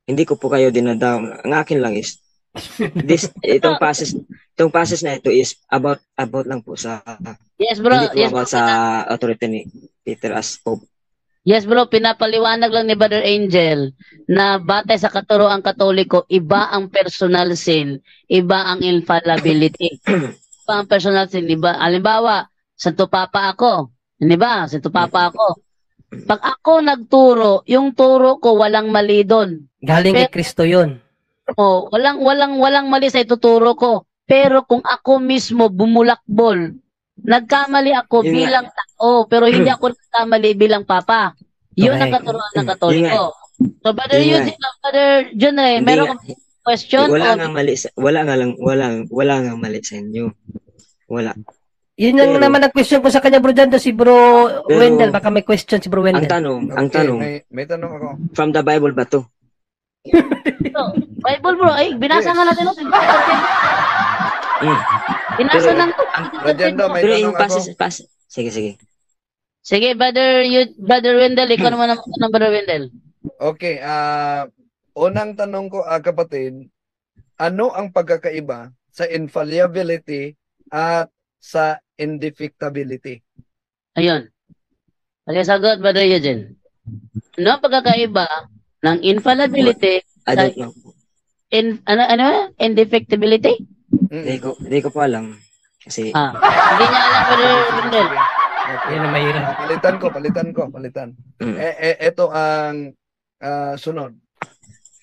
Speaker 4: Hindi ko po kayo dinadaw. Ang akin lang is itong passes na ito is about lang po sa
Speaker 3: Yes, bro.
Speaker 4: hindi po
Speaker 3: Yes,
Speaker 4: about
Speaker 3: bro.
Speaker 4: sa authority ni Peter as Pope.
Speaker 3: Yes, bro. Pinapaliwanag lang ni Brother Angel na batay sa katuroang Katoliko, iba ang personal sin, iba ang infallibility. Iba ang personal sin, iba. Halimbawa, Santo Papa ako. Di ba? Santo Papa ako. Pag ako nagturo, yung turo ko walang mali doon.
Speaker 2: Galing kay Kristo yun.
Speaker 3: O, walang mali sa ituturo ko. Pero kung ako mismo bumulakbol, nagkamali ako
Speaker 4: Yun nga.
Speaker 3: bilang tao, pero hindi ako nagkamali bilang papa. Yun ang
Speaker 2: Correct.
Speaker 3: katuruan ng Katoliko. So, Brother
Speaker 4: Yun nga.
Speaker 3: Eugene, Brother John,
Speaker 4: Hindi
Speaker 3: meron
Speaker 4: nga.
Speaker 3: kang question?
Speaker 4: Wala
Speaker 3: O,
Speaker 4: nga mali wala nga mali sa inyo. Wala.
Speaker 2: Yun yung
Speaker 4: Pero-
Speaker 2: naman ang question ko sa kanya, bro, dyan. Si bro
Speaker 4: Pero-
Speaker 2: Wendell. Baka may question si bro
Speaker 4: Ang
Speaker 2: Wendell.
Speaker 4: tanong,
Speaker 5: May tanong ako.
Speaker 4: from the Bible ba to?
Speaker 3: Bible, bro. Ay, binasa nga natin.
Speaker 4: Mm.
Speaker 3: Binasa
Speaker 4: Pero-
Speaker 3: ng...
Speaker 5: Radyan daw, may
Speaker 4: Pero
Speaker 5: tanong
Speaker 4: yung
Speaker 5: ako.
Speaker 4: sige.
Speaker 3: Sige, Brother Wendell. Ikaw naman ang tanong, Brother Wendell.
Speaker 5: Okay, unang tanong ko, kapatid, ano ang pagkakaiba sa infallibility at sa indefectibility?
Speaker 3: Ayun. Pagkasagot, Brother Eugene. Ano ang pagkakaiba ng infallibility
Speaker 4: I don't know.
Speaker 3: indefectibility?
Speaker 4: Hindi ko po alam. Kasi
Speaker 3: Hindi niya alam, Brother Wendell.
Speaker 5: Okay.
Speaker 2: Yan ang mahirap.
Speaker 5: Palitan.
Speaker 4: Mm.
Speaker 5: Ito ang sunod.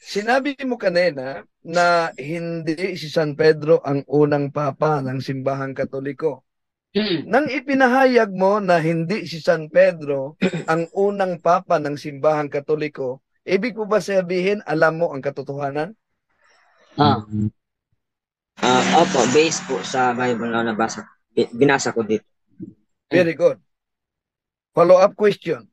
Speaker 5: Sinabi mo kanina na hindi si San Pedro ang unang papa ng simbahang Katoliko. Nang ipinahayag mo na hindi si San Pedro ang unang papa ng simbahang Katoliko, ibig mo ba sabihin alam mo ang katotohanan?
Speaker 4: Opo, based po sa Bible na binasa ko dito.
Speaker 5: Very good. Follow-up question.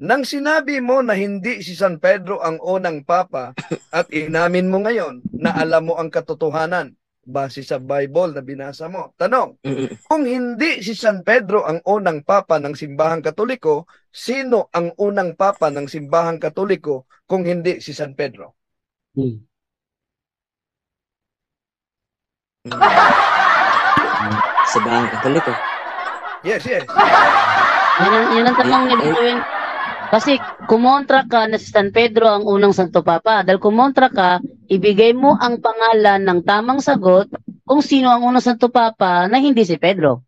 Speaker 5: Nang sinabi mo na hindi si San Pedro ang unang papa at inamin mo ngayon na alam mo ang katotohanan base sa Bible na binasa mo. Tanong, kung hindi si San Pedro ang unang papa ng simbahang Katoliko, sino ang unang papa ng simbahang Katoliko kung hindi si San Pedro?
Speaker 4: Simbahang Katoliko.
Speaker 5: Yes.
Speaker 3: Yun ang tanong ni Brother. Kasi kumontra ka na si San Pedro ang unang Santo Papa. Dahil kumontra ka, ibigay mo ang pangalan ng tamang sagot kung sino ang unang Santo Papa na hindi si Pedro.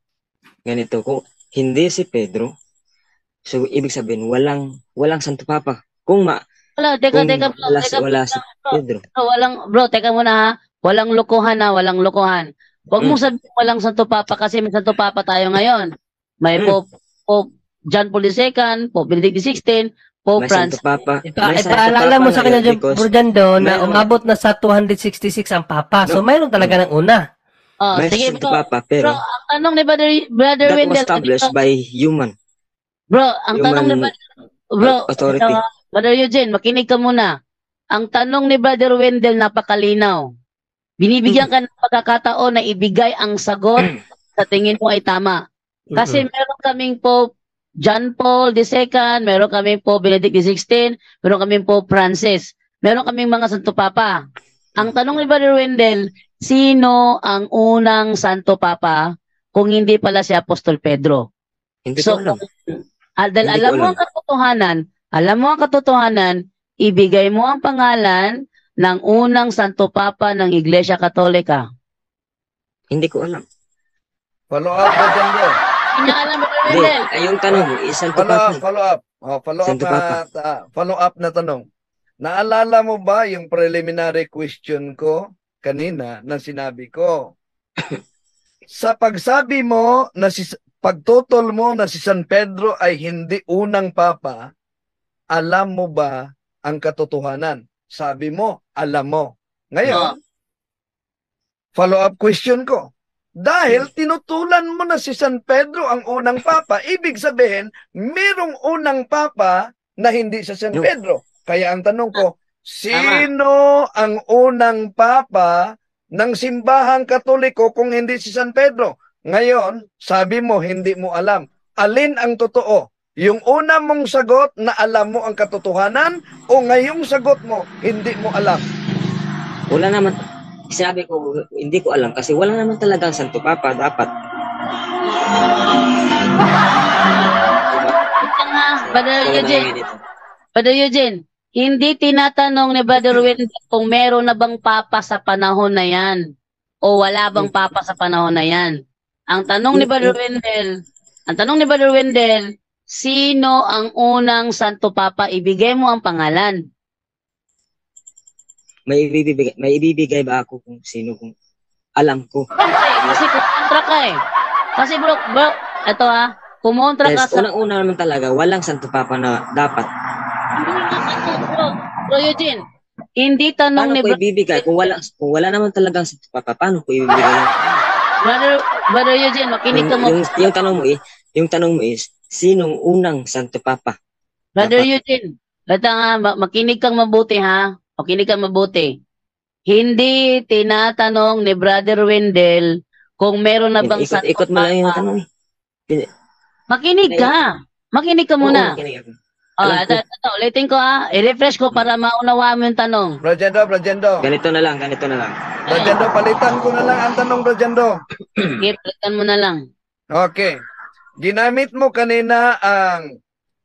Speaker 4: Ganito, kung hindi si Pedro, so ibig sabihin walang Santo Papa. Kung
Speaker 3: Teka,
Speaker 4: wala si Pedro.
Speaker 3: Bro, teka muna ha. Walang lokohan ha, walang lokohan. Huwag mong sabihin walang Santo Papa kasi may Santo Papa tayo ngayon. May Pope John Paul II, Pope Benedict XVI, Pope
Speaker 4: May Santo
Speaker 3: Francis.
Speaker 4: Papa. May Santo
Speaker 2: Ipaalala
Speaker 4: Papa
Speaker 2: mo sa kanya,
Speaker 4: ngayon because
Speaker 2: bro, dyan doon, na
Speaker 4: mayroon-
Speaker 2: umabot na sa 266 ang papa. So, mayroon talaga ng una.
Speaker 3: Oh,
Speaker 4: May
Speaker 3: sige
Speaker 4: Santo
Speaker 3: bro.
Speaker 4: Papa,
Speaker 3: Bro,
Speaker 4: pero
Speaker 3: ang tanong ni Brother
Speaker 4: that was
Speaker 3: Wendell
Speaker 4: established
Speaker 3: kanina,
Speaker 4: by human
Speaker 3: bro, ang tanong ni
Speaker 4: human
Speaker 3: bro, ito,
Speaker 4: authority.
Speaker 3: Brother Eugene, makinig ka muna. Ang tanong ni Brother Wendell napakalinaw. Binibigyan ka ng pagkakataon na ibigay ang sagot sa tingin mo ay tama. Kasi meron kaming po John Paul II, meron kaming po Benedict XVI, meron kaming po Francis, meron kaming mga Santo Papa. Ang tanong ni Brother Wendell, sino ang unang Santo Papa kung hindi pala si Apostol Pedro?
Speaker 4: Hindi
Speaker 3: So,
Speaker 4: ko alam.
Speaker 3: dahil
Speaker 4: Hindi
Speaker 3: alam
Speaker 4: ko
Speaker 3: mo
Speaker 4: alam.
Speaker 3: ang katotohanan, ibigay mo ang pangalan ng unang Santo Papa ng Iglesia Katolika.
Speaker 4: Hindi ko alam.
Speaker 5: Follow up na dyan, bro.
Speaker 3: Hindi niya alam, Brother
Speaker 4: Hindi,
Speaker 3: Wendell.
Speaker 4: yung tanong, Santo
Speaker 5: Follow up,
Speaker 4: Papa.
Speaker 5: follow up. Oh,
Speaker 4: Santo Papa.
Speaker 5: follow up na tanong. Naalala mo ba yung preliminary question ko kanina na sinabi ko? Sa pagsabi mo na pagtutol mo na si San Pedro ay hindi unang papa, alam mo ba ang katotohanan? Sabi mo, alam mo. Ngayon, follow up question ko. Dahil tinutulan mo na si San Pedro ang unang papa, ibig sabihin, merong unang papa na hindi sa San
Speaker 4: No.
Speaker 5: Pedro. Kaya ang tanong ko, sino ang unang papa ng simbahang katoliko kung hindi si San Pedro? Ngayon, sabi mo, hindi mo alam. Alin ang totoo? Yung una mong sagot na alam mo ang katotohanan o ngayong sagot mo, hindi mo alam?
Speaker 4: Wala naman. Sabi ko, hindi ko alam kasi wala naman talagang Santo Papa dapat.
Speaker 3: Brother Eugene, hindi tinatanong ni Brother Wendell kung meron na bang papa sa panahon na yan o wala bang papa sa panahon na yan. Ang tanong ni Brother Wendell, sino ang unang Santo Papa? Ibigay mo ang pangalan.
Speaker 4: May ibibigay ba ako kung sino kung alam ko?
Speaker 3: Kasi kumontra ka eh. Kasi bro, ito kumontra ka
Speaker 4: Yes,
Speaker 3: sa...
Speaker 4: unang-una naman talaga, walang Santo Papa na dapat.
Speaker 3: Bro Eugene, hindi tanong
Speaker 4: Paano
Speaker 3: ni
Speaker 4: ko ibibigay? Kung wala naman talagang Santo Papa, paano ko ibibigay yun?
Speaker 3: Brother Eugene, makinig ka mo.
Speaker 4: Yung tanong mo is, sinong unang Santo Papa?
Speaker 3: Brother
Speaker 4: Dapat.
Speaker 3: Eugene, makinig kang mabuti ha. Makinig kang mabuti. Hindi tinatanong ni Brother Wendell kung meron na bang Santo
Speaker 4: Ikot mo lang yung
Speaker 3: Papa.
Speaker 4: tanong eh.
Speaker 3: Makinig ka. Makinig ka muna.
Speaker 4: Oo, nakinig ako.
Speaker 3: Ito, ulitin ko i-refresh ko para maunawaan mo yung tanong.
Speaker 5: Brajendo.
Speaker 4: Ganito na lang.
Speaker 5: Brajendo, palitan ko na lang ang tanong, Brajendo.
Speaker 3: Okay, palitan mo na lang.
Speaker 5: Okay. Ginamit mo kanina ang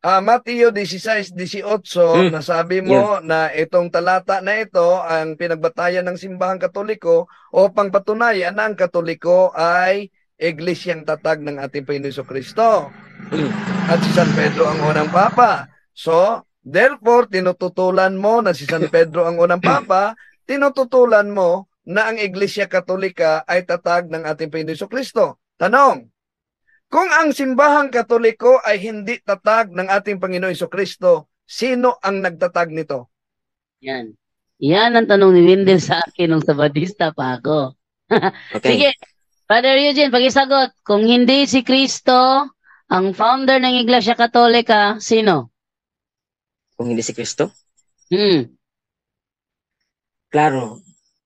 Speaker 5: Mateo 16:18 na sabi mo na itong talata na ito ang pinagbatayan ng simbahang katoliko upang patunayan na ang katoliko ay iglesyang tatag ng ating Panginoon Jesucristo. At si San Pedro ang unang papa. So, therefore, tinututulan mo na si San Pedro ang unang papa, tinututulan mo na ang iglesia katolika ay tatag ng ating Panginoon Jesucristo. Tanong, kung ang simbahang katoliko ay hindi tatag ng ating Panginoon Jesucristo, sino ang nagtatag nito?
Speaker 3: Yan. Yan ang tanong ni Wendell sa akin nung Sabadista pa ako.
Speaker 4: Okay.
Speaker 3: Sige, Brother Eugene, pakisagot. Kung hindi si Kristo, ang founder ng Iglesia Katolika, sino?
Speaker 4: Kung hindi si Kristo, klaro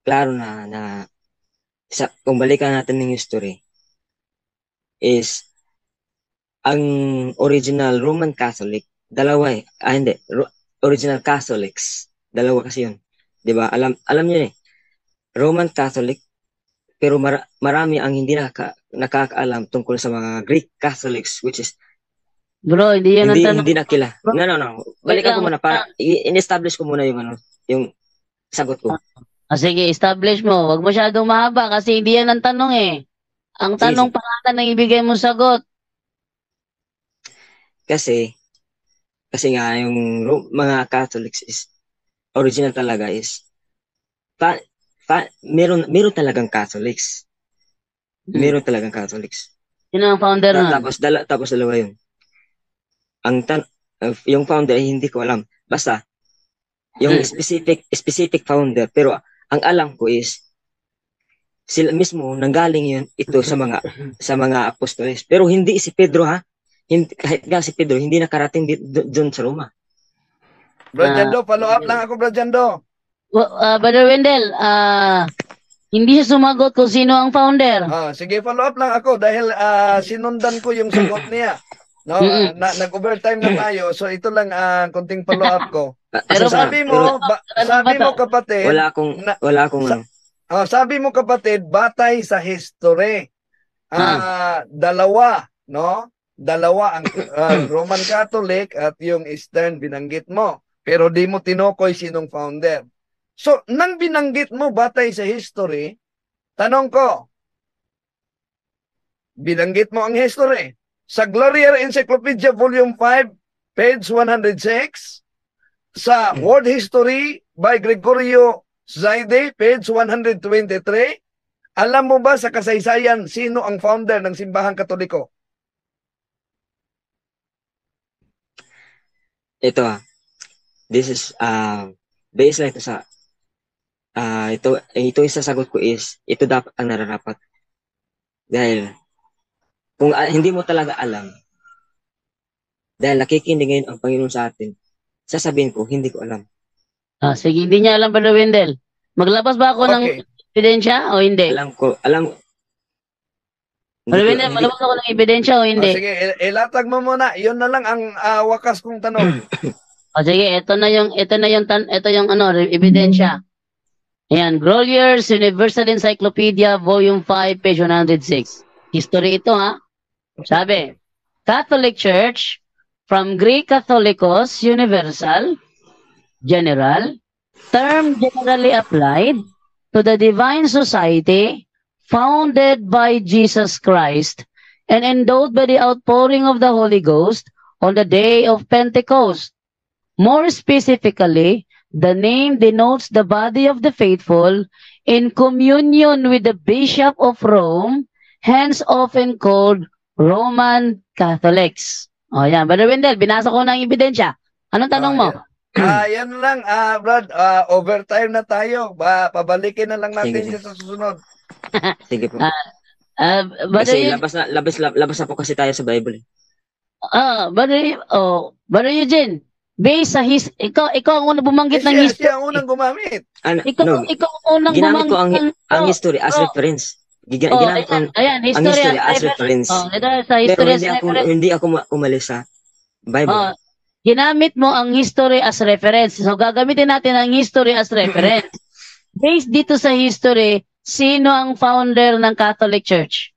Speaker 4: na kung balikan natin ng history, is ang original Roman Catholic, dalawa eh. Original Catholics, dalawa kasi yun. 'Di ba? Alam niyo eh. Roman Catholic, pero marami ang hindi nakakaalam tungkol sa mga Greek Catholics, which is
Speaker 3: Bro, hindi yan ang tanong.
Speaker 4: hindi nakila. No. Balikan ko muna para in-establish ko muna yung sagot ko.
Speaker 3: Sige, establish mo. Huwag masyadong mahaba kasi hindi yan ang tanong eh. Ang tanong pangalan ng ibigay mo sagot.
Speaker 4: Kasi nga yung mga Catholics is original talaga is meron talagang Catholics. Meron talagang Catholics.
Speaker 3: Sino ang founder nun?
Speaker 4: Tapos dalawa yun. Yung founder ay hindi ko alam. Basta yung specific founder, pero ang alam ko is sila mismo nanggaling yun ito sa mga apostoles. Pero hindi si Pedro ha. Hindi, kahit nga si Pedro hindi nakarating doon sa Roma.
Speaker 5: Brad Jando, follow up lang ako, Brad Jando.
Speaker 3: Brother Wendell, hindi siya sumagot kung sino ang founder.
Speaker 5: Sige, follow up lang ako dahil sinundan ko yung sagot niya. No, nag-overtime na tayo. So ito lang konting follow up ko.
Speaker 3: Pero
Speaker 5: sabi mo kapatid,
Speaker 4: wala akong
Speaker 5: sabi mo kapatid, batay sa history. Dalawa, no? Dalawa ang Roman Catholic at yung Eastern binanggit mo. Pero di mo tinukoy sinong founder. So, nang binanggit mo batay sa history, tanong ko, binanggit mo ang history. Sa Gloriar Encyclopedia Volume 5, page 106, sa World History by Gregorio Zaide, page 123, alam mo ba sa kasaysayan sino ang founder ng Simbahang Katoliko?
Speaker 4: Ito this is based lang ito sa ito isasagot ko is ito dapat ang nararapat. Dahil kung hindi mo talaga alam, dahil nakikinig ngayon ang Panginoon sa atin, sasabihin ko, hindi ko alam.
Speaker 3: Sige, hindi niya alam, Brother Wendell. Maglabas ba ako ng ebidensya o hindi?
Speaker 4: Alam.
Speaker 3: Brother Wendell, maglabas ako ng ebidensya o hindi?
Speaker 5: Sige, ilatag mo muna. Yun na lang ang wakas kong tanong.
Speaker 3: Sige, ito yung ebidensya. Ayan, Glorier's Universal Encyclopedia, Volume 5, page 106. History ito, ha? Sabi, Catholic Church, from Greek Catholicos, universal, general, term generally applied to the divine society founded by Jesus Christ and endowed by the outpouring of the Holy Ghost on the day of Pentecost. More specifically, the name denotes the body of the faithful in communion with the Bishop of Rome, hence often called Roman Catholics. Yan. Brother Wendell, binasa ko ng ebidensya. Anong tanong mo?
Speaker 5: Yan lang, Brad. Overtime na tayo. Pabalikin na lang natin siya sa susunod.
Speaker 4: Sige po.
Speaker 3: Kasi
Speaker 4: labas na po kasi tayo sa Bible.
Speaker 3: Brother Eugene, based sa ikaw ang unang bumanggit ng history.
Speaker 5: Siya ang unang gumamit.
Speaker 3: Ikaw ang unang
Speaker 4: ginamit
Speaker 3: bumanggit.
Speaker 4: ko ang history as reference. Ginamit ko ang history as reference. Pero hindi ako umalis sa Bible.
Speaker 3: Ginamit mo ang history as reference. So, gagamitin natin ang history as reference. Based dito sa history, sino ang founder ng Catholic Church?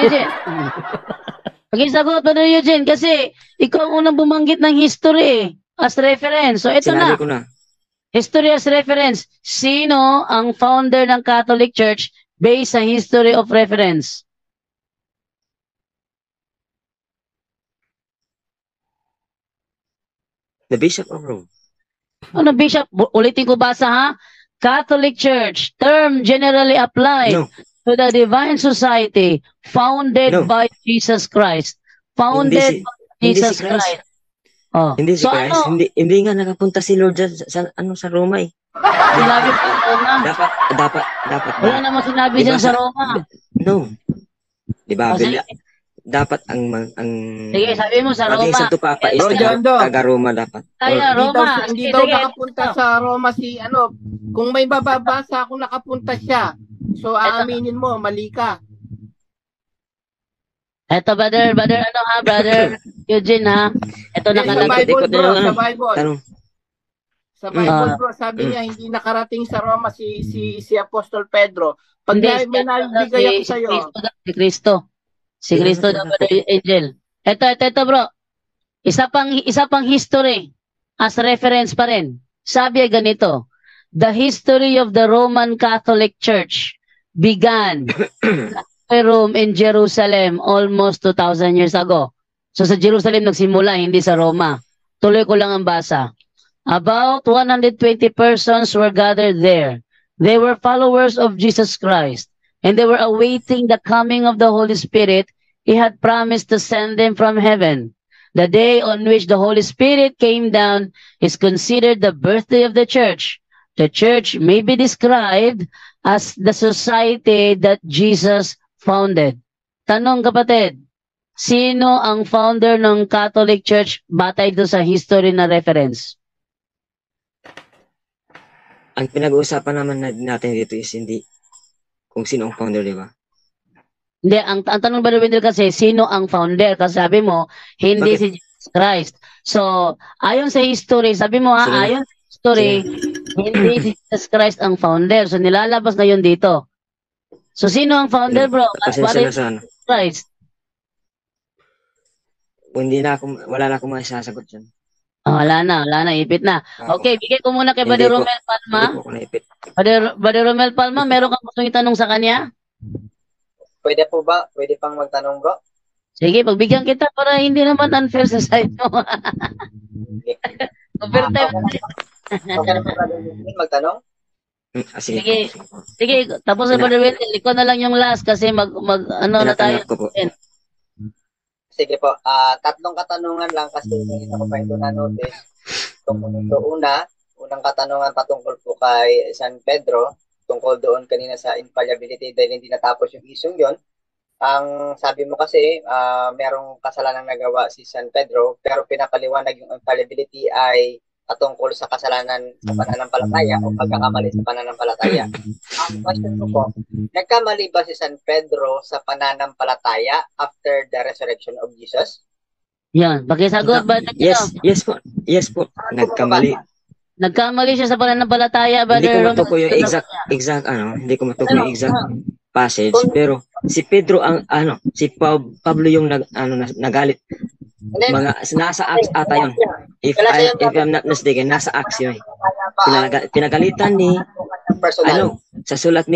Speaker 3: Eugene. Pag-isagot mo na Eugene kasi ikaw ang unang bumanggit ng history as reference. So ito
Speaker 4: Sinabi ko na.
Speaker 3: History as reference. Sino ang founder ng Catholic Church based sa history of reference?
Speaker 4: The Bishop of Rome.
Speaker 3: Ano Bishop? Ulitin ko basa ha? Catholic Church, term generally applied to the divine society founded by Jesus Christ. Founded by Jesus Christ.
Speaker 4: Hindi si Christ. Hindi nga nakapunta si Lord sa Roma eh.
Speaker 3: Sinabi sa Roma.
Speaker 4: Dapat.
Speaker 3: Wala naman sinabi dyan sa Roma.
Speaker 4: No. Diba? Dapat ang
Speaker 3: sige, sabi mo sa Roma.
Speaker 4: Maging Santo Papa is taga-Roma dapat.
Speaker 3: Roma.
Speaker 6: Hindi daw nakapunta sa Roma kung may bababasa kung nakapunta siya. So aaminin mo, mali ka.
Speaker 3: Eto brother Eugene ha. Ito nakalagay
Speaker 6: sa Bible. Sa Bible bro, sabi niya hindi nakarating sa Roma si Apostol Pedro. Pag may nabigay ako sa iyo. Si Cristo daw, Brother Angel. Ito bro. Isa pang history as reference pa rin. Sabi ganito, the history of the Roman Catholic Church began Rome in Jerusalem almost 2,000 years ago. So sa Jerusalem nagsimula, hindi sa Roma. Tuloy ko lang ang basa. About 120 persons were gathered there. They were followers of Jesus Christ, and they were awaiting the coming of the Holy Spirit He had promised to send them from heaven.
Speaker 3: The day on which the Holy Spirit came down is considered the birthday of the church. The church may be described as the society that Jesus founded. Tanong kapatid, sino ang founder ng Catholic Church batay do sa history na reference?
Speaker 4: Ang pinag-uusapan naman natin dito is hindi kung sino ang founder, di ba?
Speaker 3: Hindi, ang tanong ba Wendell kasi, sino ang founder? Kasi sabi mo, hindi
Speaker 4: Bakit?
Speaker 3: si Jesus Christ. So, ayon sa history, sabi mo
Speaker 4: Sino?
Speaker 3: ayon sa history, hindi si Jesus Christ ang founder. So, nilalabas na yun dito. So, sino ang founder, bro?
Speaker 4: Pasensya na sa ano.
Speaker 3: Christ.
Speaker 4: Wala na akong masasagot dyan.
Speaker 3: Oh, wala na, ipit na. Okay, bigay ko muna kay
Speaker 4: Hindi
Speaker 3: Brother
Speaker 4: po.
Speaker 3: Romel Palma.
Speaker 4: Hindi po ako naipit.
Speaker 3: Brother Romel Palma, meron kang gustong itanong sa kanya?
Speaker 7: Pwede po ba? Pwede pang magtanong, bro?
Speaker 3: Sige, pagbigyan kita para hindi naman unfair sa side mo. Overtime.
Speaker 7: Okay na po, Brother Eugene, magtanong?
Speaker 4: Sige.
Speaker 3: Sige. Sige, tapos sa Brother Wendell, ikaw na lang yung last kasi ano na tayo.
Speaker 4: Tinatanggap ko po.
Speaker 7: Sige po. Tatlong katanungan lang kasi hindi ko pa ito na-notice. Unang katanungan patungkol po kay San Pedro, tungkol doon kanina sa infallibility dahil hindi natapos yung isyong yon. Ang sabi mo kasi, merong kasalanang nagawa si San Pedro, pero pinapaliwanag yung infallibility ay patungkol sa kasalanan sa pananampalataya o pagkakamali sa pananampalataya. Ang question ko po, nagkamali ba si San Pedro sa pananampalataya after the resurrection of Jesus?
Speaker 3: Yan, pakisagot ba?
Speaker 4: Yes po. Nagkamali.
Speaker 3: Nagkamali siya sa pananampalataya,
Speaker 4: Hindi
Speaker 3: Brother
Speaker 4: ko
Speaker 3: Romel.
Speaker 4: matukoy yung exact hindi ko matukoy yung exact passage, pero si Pedro si Pablo yung nagalit. Nasa Acts ata yun. If I'm not mistaken, nasa Acts yun. Pinagalitan ni sa sulat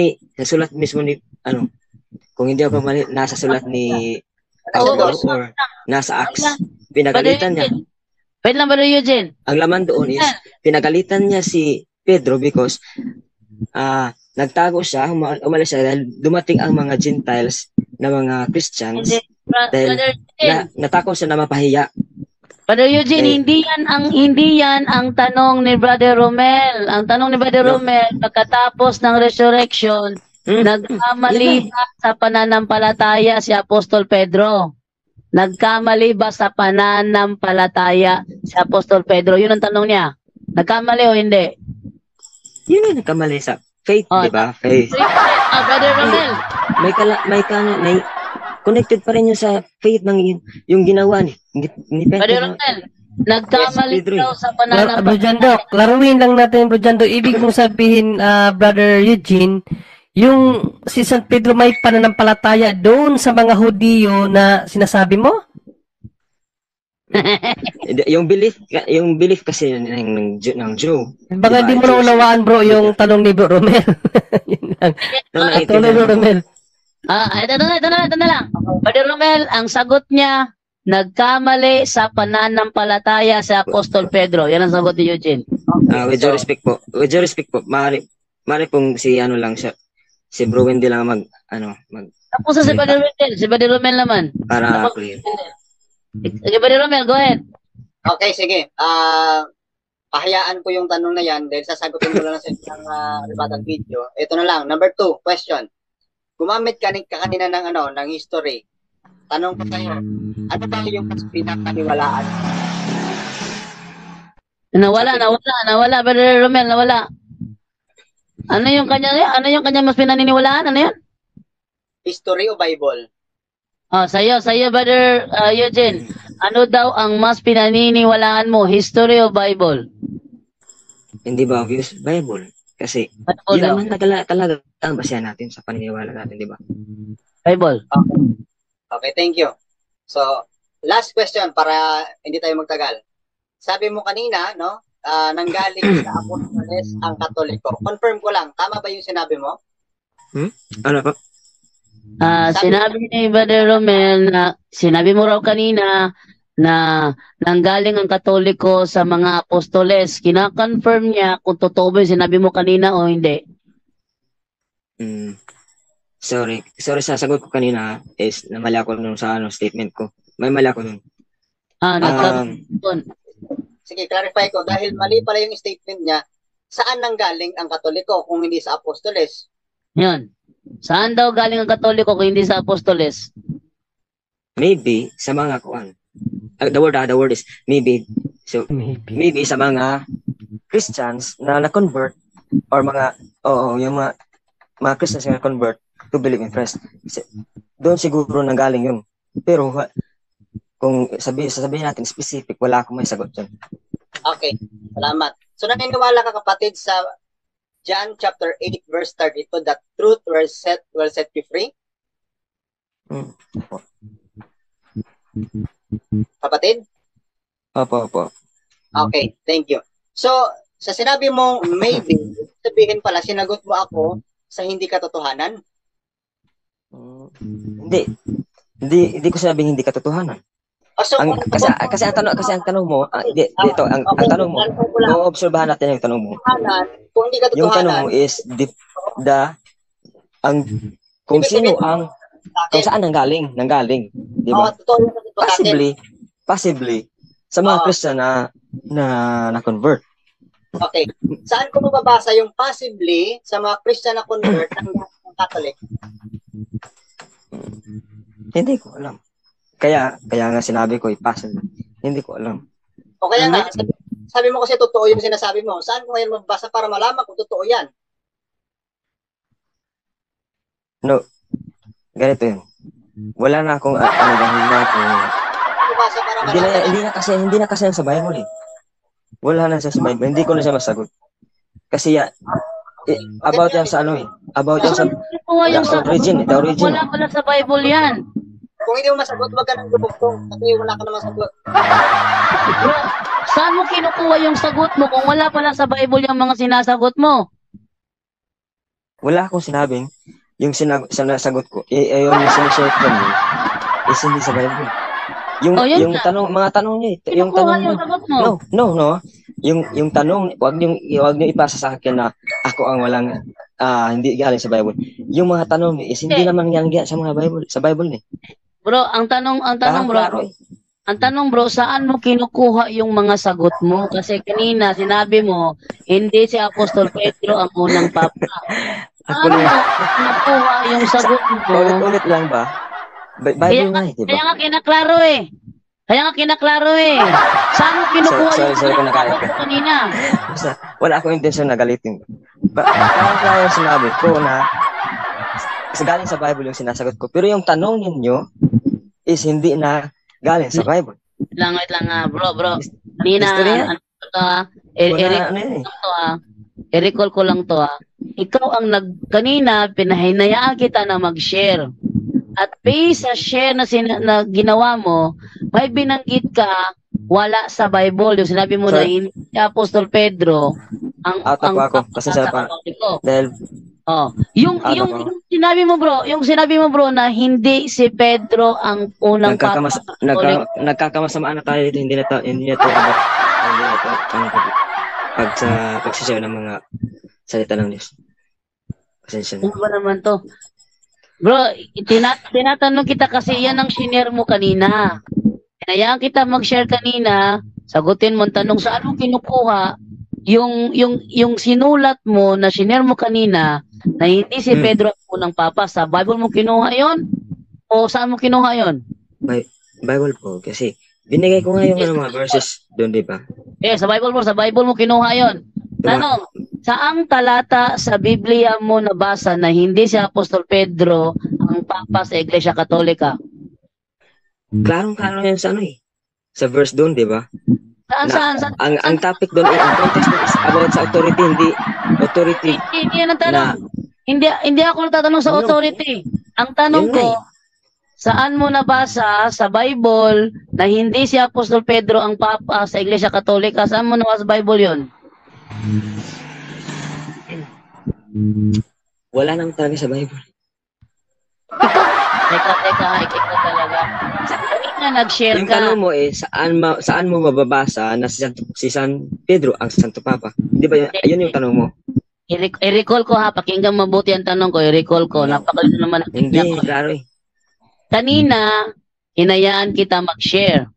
Speaker 4: mismo ni kung hindi ako mali, nasa sulat ni Pablo or nasa Acts. Pinagalitan niya.
Speaker 3: Wait lang, Brother Eugene.
Speaker 4: Ang laman doon is pinagalitan niya si Pedro because nagtago siya, umalis siya dahil dumating ang mga Gentiles na mga Christians dahil natakot siya na mapahiya.
Speaker 3: Brother Eugene, hindi yan ang tanong ni Brother Romel. Ang tanong ni Brother Romel, pagkatapos ng resurrection, nagkamali ba sa pananampalataya si Apostol Pedro? Nagkamali ba sa pananampalataya si Apostol Pedro? Yun ang tanong niya. Nagkamali o hindi?
Speaker 4: Yun yung nagkamali sa faith, di ba? Faith.
Speaker 3: Brother Romel.
Speaker 4: May connected pa rin yun sa faith ng yung ginawa ni Pedro.
Speaker 3: Brother Romel, nagkamali daw sa pananampalataya.
Speaker 2: Bro Jando, klaruhin lang natin, Bro Jando. Ibig mong sabihin, Brother Eugene, yung si San Pedro may pananampalataya doon sa mga Hudiyo na sinasabi mo?
Speaker 4: yung belief kasi ng Jew.
Speaker 2: Baka di mo na unawaan, bro, yung tanong ni Bro Romel. Yun lang. Tuloy, Bro Romel.
Speaker 3: Ito na lang. Brother Romel, ang sagot niya, nagkamali sa pananampalataya sa Apostol Pedro. Yan ang sagot ni Eugene.
Speaker 4: With due respect po, mari pong si Bro Wendy lang
Speaker 3: Tapos sa si Brother Wendell, si Brother Romel naman.
Speaker 4: para clear.
Speaker 3: Sige, Brother Romel, go ahead.
Speaker 7: Okay, sige. Pahayaan ko yung tanong na yan dahil sasagutin ko lang sa isang rebuttal video. Ito na lang. Number 2, question. Gumamit ka kanina ng history. Tanong ko sa'yo, ano ba yung mas pinapaniwalaan?
Speaker 3: Nawala, Brother Romel, nawala. Ano yung kanya mas pinaniniwalaan? Ano yun?
Speaker 7: History o Bible?
Speaker 3: Sa'yo, Brother Eugene. Ano daw ang mas pinaniniwalaan mo? History o Bible?
Speaker 4: Hindi ba obvious? Bible. Kasi
Speaker 3: Bible
Speaker 4: yun
Speaker 3: daw.
Speaker 4: naman talaga ang basehan natin sa paniniwala natin, di ba?
Speaker 3: Bible.
Speaker 7: Okay, thank you. So, last question para hindi tayo magtagal. Sabi mo kanina, nanggaling sa Apostoles ang Katoliko. Confirm ko lang, tama ba yung sinabi mo?
Speaker 4: Ano po?
Speaker 3: Sinabi ni Brother Romel na sinabi mo raw kanina na nanggaling ang Katoliko sa mga Apostoles. Kina-confirm niya kung totoo ba yung sinabi mo kanina o hindi.
Speaker 4: Sorry, sasagot ko kanina is namali ako nung sa statement ko. May mali ako nun.
Speaker 3: Nagkaroon.
Speaker 7: Sige, clarify ko. Dahil mali pala yung statement niya, saan nanggaling ang Katoliko kung hindi sa apostoles?
Speaker 3: Yun. Saan daw galing ang Katoliko kung hindi sa apostoles?
Speaker 4: Maybe sa mga kuan. The word is maybe. So maybe sa mga Christians na na-convert or yung mga Christians na convert to believe in Christ. Doon siguro nanggaling yun. Pero kung sasabihin natin specific, wala akong may sagot dyan.
Speaker 7: Okay, salamat. So naniniwala ka kapatid sa John chapter 8 verse 32 that truth will set you free? Kapatid?
Speaker 4: Opo.
Speaker 7: Okay, thank you. So, sa sinabi mo maybe, sabihin pala, sinagot mo ako sa hindi katotohanan?
Speaker 4: Hindi ko sabing hindi katotohanan.
Speaker 7: So,
Speaker 4: Kasi ang tanong mo, ang tanong mo, obserbahan natin yung tanong mo.
Speaker 7: Kung hindi katotohanan,
Speaker 4: Yung tanong mo is kung sino ang kung saan nanggaling, di ba? Possibly sa mga Christian na convert.
Speaker 7: Okay. Saan ko mababasa yung possibly sa mga Christian na convert ng Catholic?
Speaker 4: Hindi ko alam. Kaya nga sinabi ko possibly. Hindi ko alam.
Speaker 7: O kaya nga, sabi mo kasi totoo yung sinasabi mo. Saan ko ngayon mababasa para malaman kung totoo yan?
Speaker 4: No. Ganito yun. Wala na akong hindi na kasi yan sa Bible eh. Wala na siya sa Bible. Hindi ko na siya masagot. Kasi about yan sa about yan sa origin.
Speaker 3: Wala pala sa Bible yan.
Speaker 7: Kung hindi mo masagot, wag ka nang gumugtong kasi wala ka naman sagot.
Speaker 3: Saan mo kinukuha yung sagot mo kung wala pala sa Bible yung mga sinasagot mo?
Speaker 4: Wala akong sinabing yung sinasagot ko, yung sinishare ko mo, is hindi sa Bible. Yung mga tanong niya, yung tanong niya. No. Yung tanong, wag niyo ipasa sa akin na ako ang walang hindi galing sa Bible. Yung mga tanong niya is hindi naman yan sa mga Bible, sa Bible ni.
Speaker 3: Bro, ang tanong bro, saan mo kinukuha yung mga sagot mo? Kasi kanina sinabi mo, hindi si Apostol Pedro ang unang papa. Saan mo kinukuha yung sagot mo?
Speaker 4: Ulit lang ba? Bible nga diba?
Speaker 3: Kaya nga kinaklaro eh. Saan mo kinukuha yung sagot mo kanina?
Speaker 4: Basta, wala akong intensyon na galitin. Kaya sinabi ko na galing sa Bible yung sinasagot ko. Pero yung tanong ninyo is hindi na galing sa Bible.
Speaker 3: Wait lang bro. Kanina, i-recall ko lang to Ikaw ang kanina, pinahinayaan kita na mag-share. At based sa share na ginawa mo, may binanggit ka, wala sa Bible. Yung sinabi mo na hindi Apostol Pedro, ang
Speaker 4: kasi sa dahil
Speaker 3: yung sinabi mo bro na hindi si Pedro ang unang
Speaker 4: nagkakamasama na tayo dito, hindi na to pag-share ng mga salita ng Diyos. Pasensya na.
Speaker 3: Ano ba naman to? Bro, tinatanong kita kasi yan ang shinare mo kanina. Hinayaan kita mag-share kanina, sagutin mo ang tanong saan mo kinukuha yung sinulat mo na shinare mo kanina na hindi si Pedro ang unang papa. Sa Bible mo kinuha yon? O saan mo kinuha yon?
Speaker 4: Bible po, kasi binigay ko nga yung mga verses doon, di ba?
Speaker 3: Sa Bible mo kinuha yon. Tanong, saang talata sa Biblia mo nabasa na hindi si Apostol Pedro ang papa sa Iglesia Katolika?
Speaker 4: Klarong-klaro yan sa sa verse doon, di ba?
Speaker 3: Saan?
Speaker 4: Ang topic doon, ang context doon is about sa authority, hindi authority.
Speaker 3: Hindi yan ang tanong. Hindi ako natatanong sa authority. Ang tanong ko, saan mo nabasa sa Bible na hindi si Apostol Pedro ang papa sa Iglesia Katolika? Saan mo nabasa sa Bible yon?
Speaker 4: Wala naman talaga sa Bible.
Speaker 3: Teka talaga. Kanina nag-share
Speaker 4: yung
Speaker 3: ka.
Speaker 4: Yung tanong mo saan mo mababasa na si San Pedro ang Santo Papa? Di ba yun yung tanong mo?
Speaker 3: I-recall ko pakinggan mabuti ang tanong ko, i-recall ko. Napakalito naman ang
Speaker 4: hindi, klaro
Speaker 3: Kanina, hinayaan kita mag-share.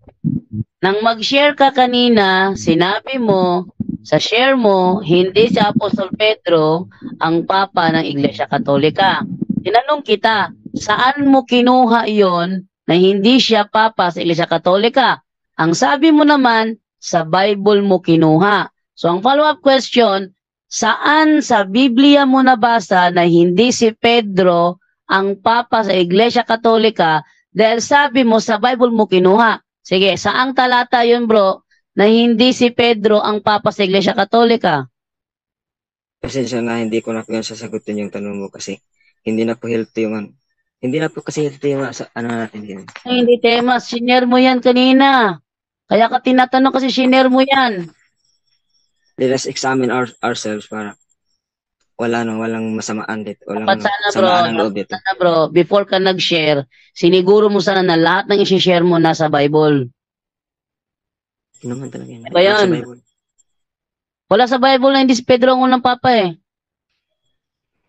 Speaker 3: Nang mag-share ka kanina, sinabi mo, sa share mo, hindi si Apostol Pedro ang Papa ng Iglesia Katolika. Tinanong kita, saan mo kinuha iyon na hindi siya Papa sa Iglesia Katolika? Ang sabi mo naman, sa Bible mo kinuha. So ang follow-up question, saan sa Biblia mo nabasa na hindi si Pedro ang Papa sa Iglesia Katolika dahil sabi mo sa Bible mo kinuha? Sige, saang talata yun bro na hindi si Pedro ang Papa sa Iglesia Katolika?
Speaker 4: Pasensya na, hindi ko na po yan sasagutin yung tanong mo kasi hindi na po healthy yung hindi na po kasi healthy yung ano natin yun.
Speaker 3: Ay, hindi tema, shinare mo yan kanina. Kaya ka tinatanong kasi shinare mo yan.
Speaker 4: Let us examine ourselves para walang masamaan dito. Walang
Speaker 3: Dapat sana bro,
Speaker 4: samaan ng loob dito.
Speaker 3: sana bro, before ka nag-share, siniguro mo sana na lahat ng isi-share mo nasa Bible.
Speaker 4: Hindi naman talaga yan.
Speaker 3: Ba yan?
Speaker 4: Nasa Bible.
Speaker 3: Wala sa Bible na hindi si Pedro ang unang Papa eh.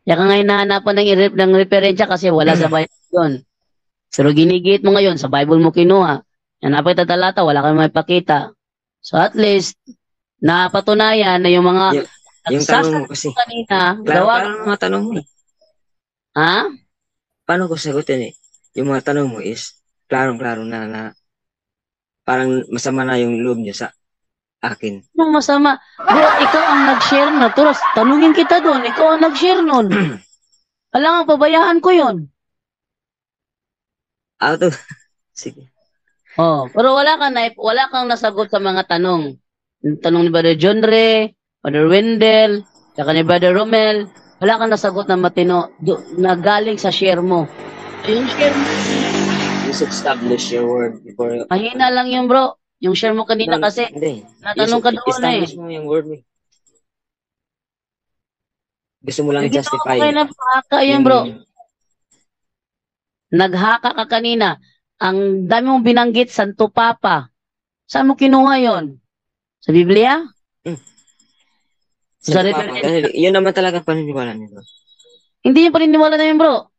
Speaker 3: Kaya ka ngayon nahanapan ng referensya kasi wala sa Bible yun. Pero ginigit mo ngayon, sa Bible mo kinuha. Yan napay tatalata, wala kang maipakita. So at least, napatunayan na yung mga
Speaker 4: Yung tanong mo kasi,
Speaker 3: kanina,
Speaker 4: klaro mga tanong mo eh.
Speaker 3: Ha?
Speaker 4: Paano ko sagutin eh? Yung mga tanong mo is, klarong-klaro na parang masama na yung loob niya sa akin.
Speaker 3: Anong masama? Bro, ikaw ang nag-share na. Turas, tanungin kita doon. Ikaw ang nag-share nun. Alam nga, pabayaan ko yun.
Speaker 4: Sige.
Speaker 3: Oh, pero wala kang nasagot sa mga tanong. Yung tanong ni Brother John Ray, Brother Wendell, saka ni Brother Romel, wala kang nasagot na matino na galing sa share mo. Yung share mo,
Speaker 4: Just establish your word before
Speaker 3: mahina lang yun bro. Yung share mo kanina kasi,
Speaker 4: Hindi.
Speaker 3: natanong ka doon eh.
Speaker 4: Establish mo yung word mo. Gusto mo lang
Speaker 3: Sige,
Speaker 4: justify.
Speaker 3: okay na haka yun bro. Naghaka ka kanina. Ang dami mong binanggit, Santo Papa. Saan mo kinuha yon? Sa Biblia? Sa reference?
Speaker 4: Dahil yun naman talaga paniniwala niyo.
Speaker 3: Hindi yung paniniwala na yun, bro.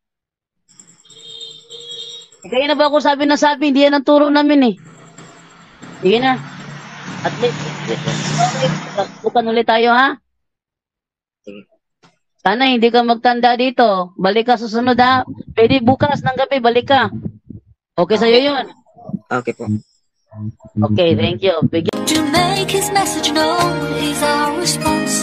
Speaker 3: Kaya na ba ako sabi, hindi yan ang turo namin eh. Sige na. At least, bukan ulit tayo ha? Sana hindi ka magtanda dito. Balik ka susunod ha? Pwede bukas ng gabi, balik ka. Okay sa'yo yun?
Speaker 4: Okay po.
Speaker 3: Okay, thank you.
Speaker 8: To make his message known is our response.